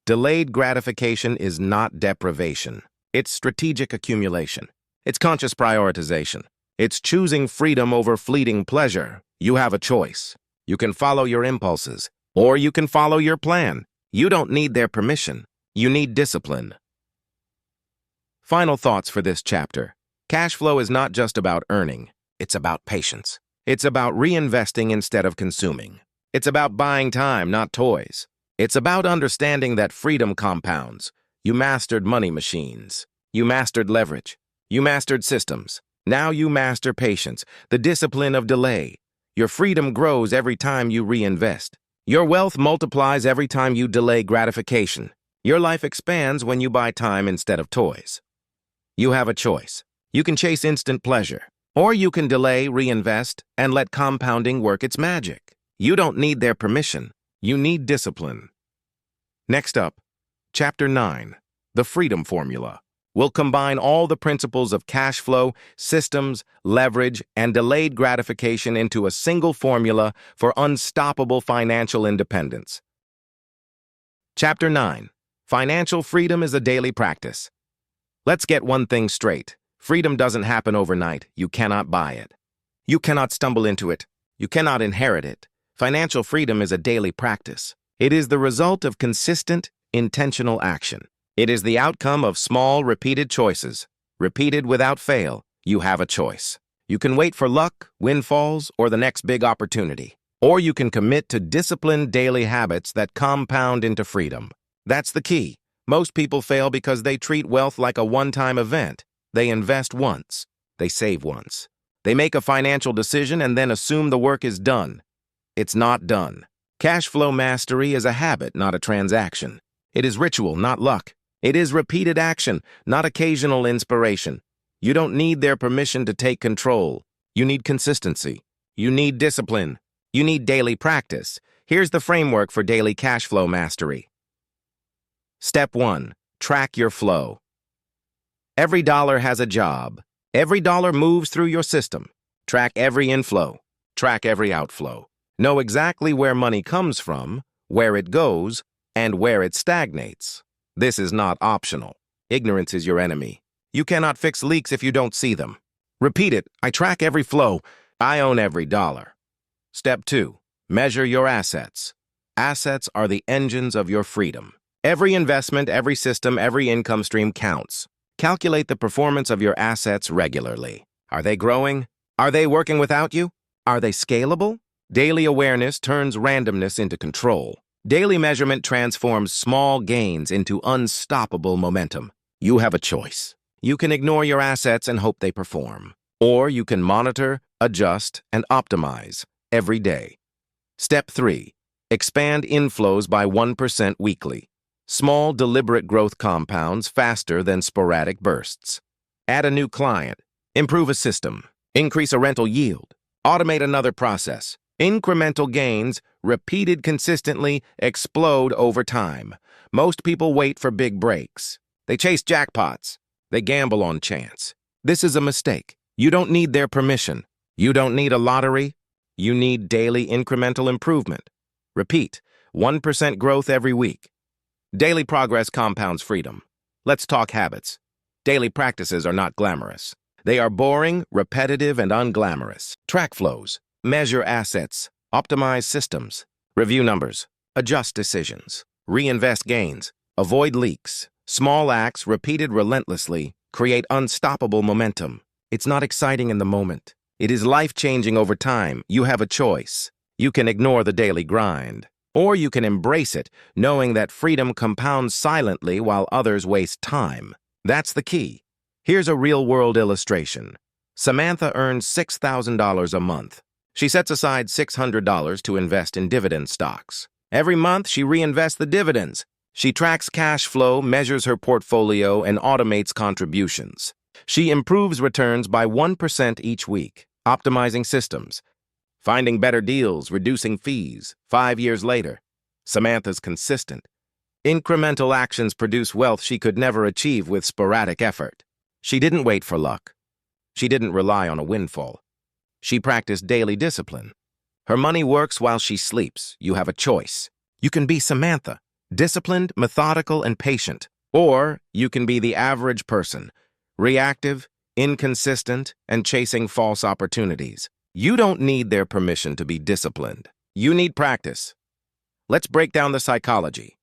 Delayed gratification is not deprivation. It's strategic accumulation. It's conscious prioritization. It's choosing freedom over fleeting pleasure. You have a choice. You can follow your impulses, or you can follow your plan. You don't need their permission. You need discipline. Final thoughts for this chapter. Cash flow is not just about earning. It's about patience. It's about reinvesting instead of consuming. It's about buying time, not toys. It's about understanding that freedom compounds. You mastered money machines. You mastered leverage. You mastered systems. Now you master patience, the discipline of delay. Your freedom grows every time you reinvest. Your wealth multiplies every time you delay gratification. Your life expands when you buy time instead of toys. You have a choice. You can chase instant pleasure, or you can delay, reinvest, and let compounding work its magic. You don't need their permission. You need discipline. Next up, Chapter 9, The Freedom Formula. We'll combine all the principles of cash flow, systems, leverage, and delayed gratification into a single formula for unstoppable financial independence. Chapter 9. Financial freedom is a daily practice. Let's get one thing straight. Freedom doesn't happen overnight. You cannot buy it. You cannot stumble into it. You cannot inherit it. Financial freedom is a daily practice. It is the result of consistent, intentional action. It is the outcome of small, repeated choices. Repeated without fail, you have a choice. You can wait for luck, windfalls, or the next big opportunity. Or you can commit to disciplined daily habits that compound into freedom. That's the key. Most people fail because they treat wealth like a one-time event. They invest once. They save once. They make a financial decision and then assume the work is done. It's not done. Cash flow mastery is a habit, not a transaction. It is ritual, not luck. It is repeated action, not occasional inspiration. You don't need their permission to take control. You need consistency. You need discipline. You need daily practice. Here's the framework for daily cash flow mastery. Step 1. Track your flow. Every dollar has a job. Every dollar moves through your system. Track every inflow. Track every outflow. Know exactly where money comes from, where it goes, and where it stagnates. This is not optional. Ignorance is your enemy. You cannot fix leaks if you don't see them. Repeat it. I track every flow. I own every dollar. Step 2. Measure your assets. Assets are the engines of your freedom. Every investment, every system, every income stream counts. Calculate the performance of your assets regularly. Are they growing? Are they working without you? Are they scalable? Daily awareness turns randomness into control. Daily measurement transforms small gains into unstoppable momentum. You have a choice. You can ignore your assets and hope they perform. Or you can monitor, adjust, and optimize every day. Step 3. Expand inflows by 1% weekly. Small, deliberate growth compounds faster than sporadic bursts. Add a new client. Improve a system. Increase a rental yield. Automate another process. Incremental gains, repeated consistently, explode over time. Most people wait for big breaks. They chase jackpots. They gamble on chance. This is a mistake. You don't need their permission. You don't need a lottery. You need daily incremental improvement. Repeat, 1% growth every week. Daily progress compounds freedom. Let's talk habits. Daily practices are not glamorous. They are boring, repetitive, and unglamorous. Track flows. Measure assets, optimize systems, review numbers, adjust decisions, reinvest gains, avoid leaks. Small acts repeated relentlessly create unstoppable momentum. It's not exciting in the moment. It is life-changing over time. You have a choice. You can ignore the daily grind, or you can embrace it, knowing that freedom compounds silently while others waste time. That's the key. Here's a real-world illustration. Samantha earns $6,000 a month. She sets aside $600 to invest in dividend stocks. Every month, she reinvests the dividends. She tracks cash flow, measures her portfolio, and automates contributions. She improves returns by 1% each week, optimizing systems, finding better deals, reducing fees. 5 years later, Samantha's consistent. Incremental actions produce wealth she could never achieve with sporadic effort. She didn't wait for luck. She didn't rely on a windfall. She practiced daily discipline. Her money works while she sleeps. You have a choice. You can be Samantha, disciplined, methodical, and patient. Or you can be the average person, reactive, inconsistent, and chasing false opportunities. You don't need their permission to be disciplined. You need practice. Let's break down the psychology.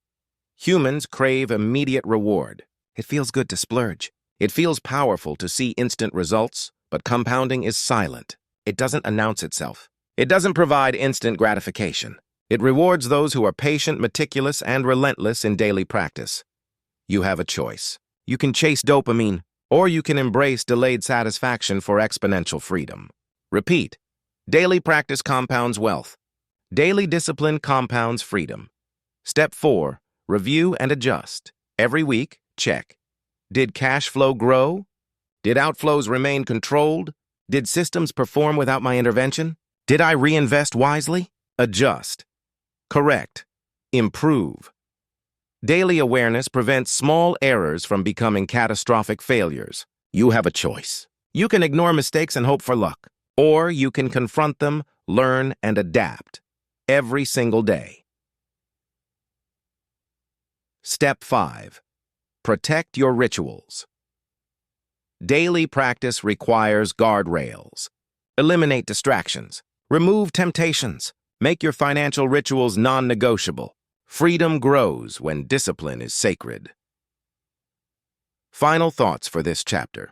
Humans crave immediate reward. It feels good to splurge. It feels powerful to see instant results, but compounding is silent. It doesn't announce itself. It doesn't provide instant gratification. It rewards those who are patient, meticulous, and relentless in daily practice. You have a choice. You can chase dopamine, or you can embrace delayed satisfaction for exponential freedom. Repeat. Daily practice compounds wealth. Daily discipline compounds freedom. Step 4. Review and adjust. Every week, check. Did cash flow grow? Did outflows remain controlled? Did systems perform without my intervention? Did I reinvest wisely? Adjust. Correct. Improve. Daily awareness prevents small errors from becoming catastrophic failures. You have a choice. You can ignore mistakes and hope for luck, or you can confront them, learn, and adapt every single day. Step 5. Protect your rituals. Daily practice requires guardrails. Eliminate distractions. Remove temptations. Make your financial rituals non-negotiable. Freedom grows when discipline is sacred. Final thoughts for this chapter.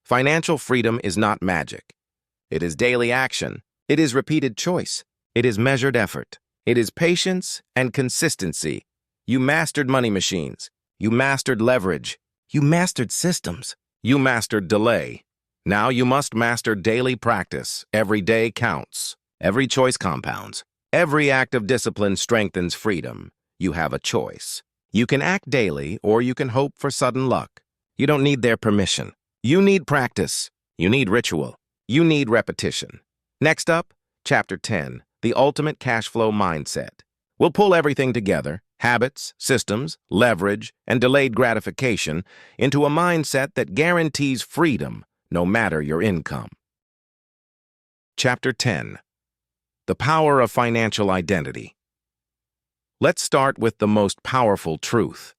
Financial freedom is not magic. It is daily action. It is repeated choice. It is measured effort. It is patience and consistency. You mastered money machines. You mastered leverage. You mastered systems. You mastered delay. Now you must master daily practice. Every day counts. Every choice compounds. Every act of discipline strengthens freedom. You have a choice. You can act daily, or you can hope for sudden luck. You don't need their permission. You need practice. You need ritual. You need repetition. Next up, Chapter 10, The Ultimate Cash Flow Mindset. We'll pull everything together, habits, systems, leverage, and delayed gratification, into a mindset that guarantees freedom, no matter your income. Chapter 10. The Power of Financial Identity. Let's start with the most powerful truth.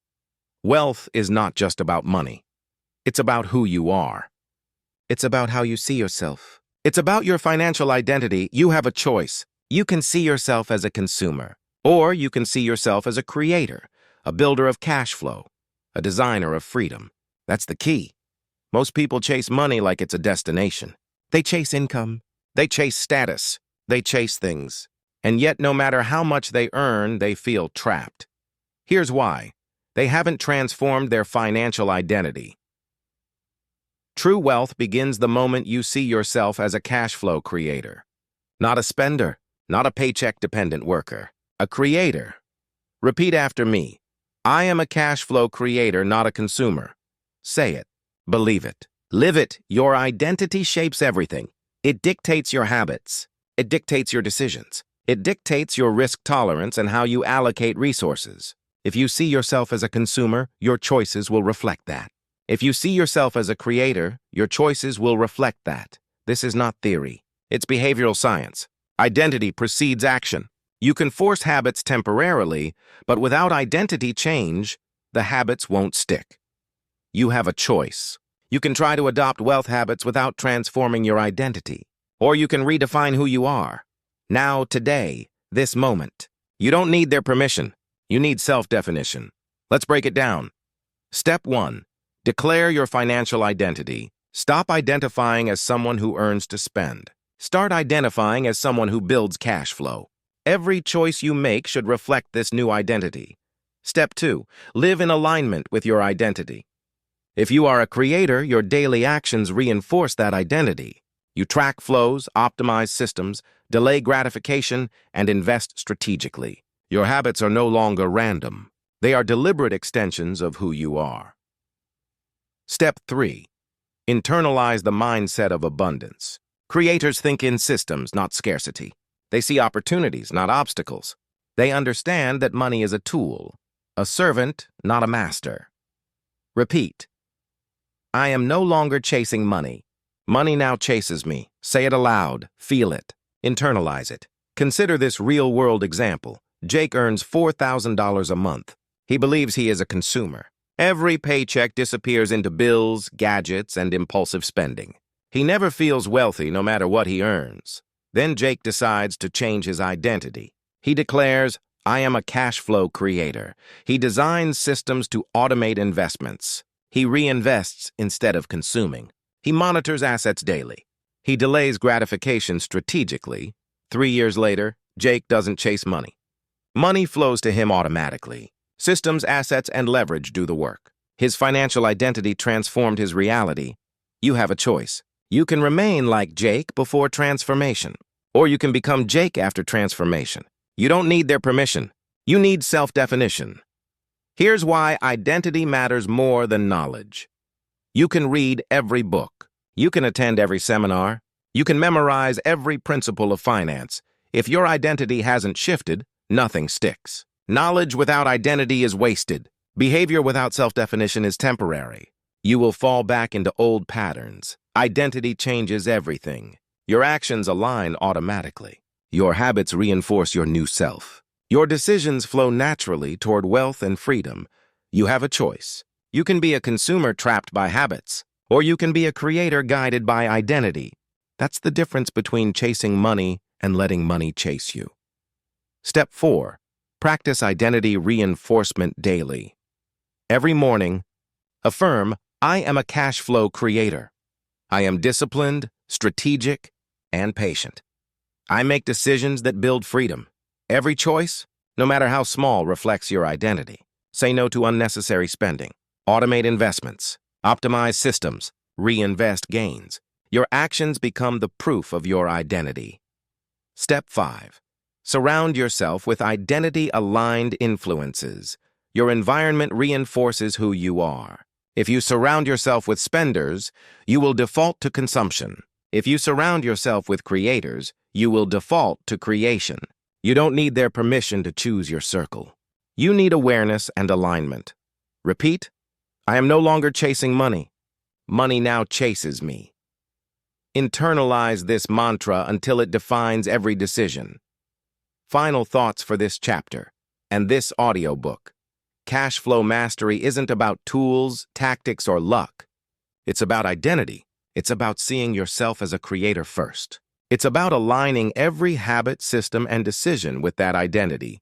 Wealth is not just about money. It's about who you are. It's about how you see yourself. It's about your financial identity. You have a choice. You can see yourself as a consumer, or you can see yourself as a creator, a builder of cash flow, a designer of freedom. That's the key. Most people chase money like it's a destination. They chase income. They chase status. They chase things. And yet, no matter how much they earn, they feel trapped. Here's why. They haven't transformed their financial identity. True wealth begins the moment you see yourself as a cash flow creator. Not a spender, not a paycheck-dependent worker. A creator. Repeat after me. I am a cash flow creator, not a consumer. Say it. Believe it. Live it. Your identity shapes everything. It dictates your habits. It dictates your decisions. It dictates your risk tolerance and how you allocate resources. If you see yourself as a consumer, your choices will reflect that. If you see yourself as a creator, your choices will reflect that. This is not theory. It's behavioral science. Identity precedes action. You can force habits temporarily, but without identity change, the habits won't stick. You have a choice. You can try to adopt wealth habits without transforming your identity. Or you can redefine who you are. Now, today, this moment. You don't need their permission. You need self-definition. Let's break it down. Step 1. Declare your financial identity. Stop identifying as someone who earns to spend. Start identifying as someone who builds cash flow. Every choice you make should reflect this new identity. Step 2. Live in alignment with your identity. If you are a creator, your daily actions reinforce that identity. You track flows, optimize systems, delay gratification, and invest strategically. Your habits are no longer random. They are deliberate extensions of who you are. Step 3. Internalize the mindset of abundance. Creators think in systems, not scarcity. They see opportunities, not obstacles. They understand that money is a tool, a servant, not a master. Repeat. I am no longer chasing money. Money now chases me. Say it aloud. Feel it. Internalize it. Consider this real-world example. Jake earns $4,000 a month. He believes he is a consumer. Every paycheck disappears into bills, gadgets, and impulsive spending. He never feels wealthy no matter what he earns. Then Jake decides to change his identity. He declares, I am a cash flow creator. He designs systems to automate investments. He reinvests instead of consuming. He monitors assets daily. He delays gratification strategically. 3 years later, Jake doesn't chase money. Money flows to him automatically. Systems, assets, and leverage do the work. His financial identity transformed his reality. You have a choice. You can remain like Jake before transformation, or you can become Jake after transformation. You don't need their permission. You need self-definition. Here's why identity matters more than knowledge. You can read every book. You can attend every seminar. You can memorize every principle of finance. If your identity hasn't shifted, nothing sticks. Knowledge without identity is wasted. Behavior without self-definition is temporary. You will fall back into old patterns. Identity changes everything. Your actions align automatically. Your habits reinforce your new self. Your decisions flow naturally toward wealth and freedom. You have a choice. You can be a consumer trapped by habits, or you can be a creator guided by identity. That's the difference between chasing money and letting money chase you. Step 4. Practice identity reinforcement daily. Every morning, affirm, I am a cash flow creator. I am disciplined, strategic, and patient. I make decisions that build freedom. Every choice, no matter how small, reflects your identity. Say no to unnecessary spending. Automate investments. Optimize systems. Reinvest gains. Your actions become the proof of your identity. Step 5. Surround yourself with identity-aligned influences. Your environment reinforces who you are. If you surround yourself with spenders, you will default to consumption. If you surround yourself with creators, you will default to creation. You don't need their permission to choose your circle. You need awareness and alignment. Repeat, I am no longer chasing money. Money now chases me. Internalize this mantra until it defines every decision. Final thoughts for this chapter and this audiobook. Cash flow mastery isn't about tools, tactics, or luck. It's about identity. It's about seeing yourself as a creator first. It's about aligning every habit, system, and decision with that identity.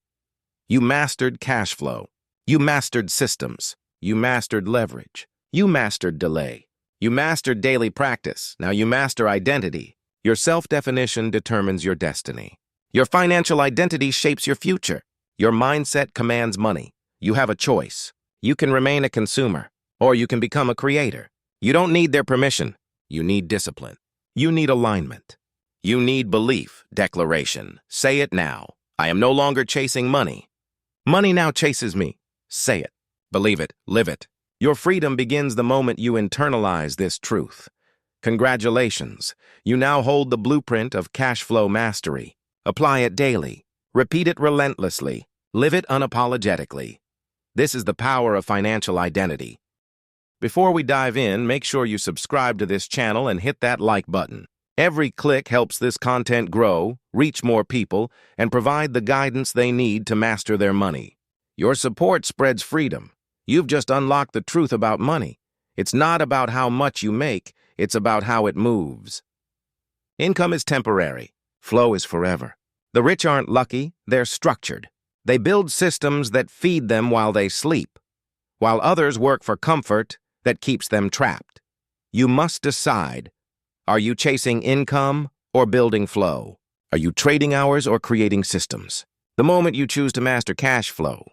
You mastered cash flow. You mastered systems. You mastered leverage. You mastered delay. You mastered daily practice. Now you master identity. Your self-definition determines your destiny. Your financial identity shapes your future. Your mindset commands money. You have a choice. You can remain a consumer, or you can become a creator. You don't need their permission. You need discipline. You need alignment. You need belief, declaration. Say it now. I am no longer chasing money. Money now chases me. Say it. Believe it. Live it. Your freedom begins the moment you internalize this truth. Congratulations. You now hold the blueprint of cash flow mastery. Apply it daily. Repeat it relentlessly. Live it unapologetically. This is the power of financial identity. Before we dive in, make sure you subscribe to this channel and hit that like button. Every click helps this content grow, reach more people, and provide the guidance they need to master their money. Your support spreads freedom. You've just unlocked the truth about money. It's not about how much you make, it's about how it moves. Income is temporary. Flow is forever. The rich aren't lucky, they're structured. They build systems that feed them while they sleep, while others work for comfort that keeps them trapped. You must decide, are you chasing income or building flow? Are you trading hours or creating systems? The moment you choose to master cash flow,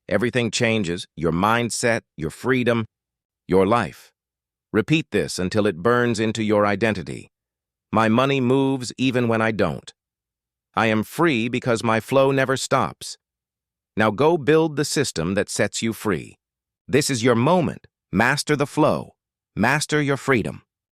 everything changes, your mindset, your freedom, your life. Repeat this until it burns into your identity. My money moves even when I don't. I am free because my flow never stops. Now go build the system that sets you free. This is your moment. Master the flow. Master your freedom.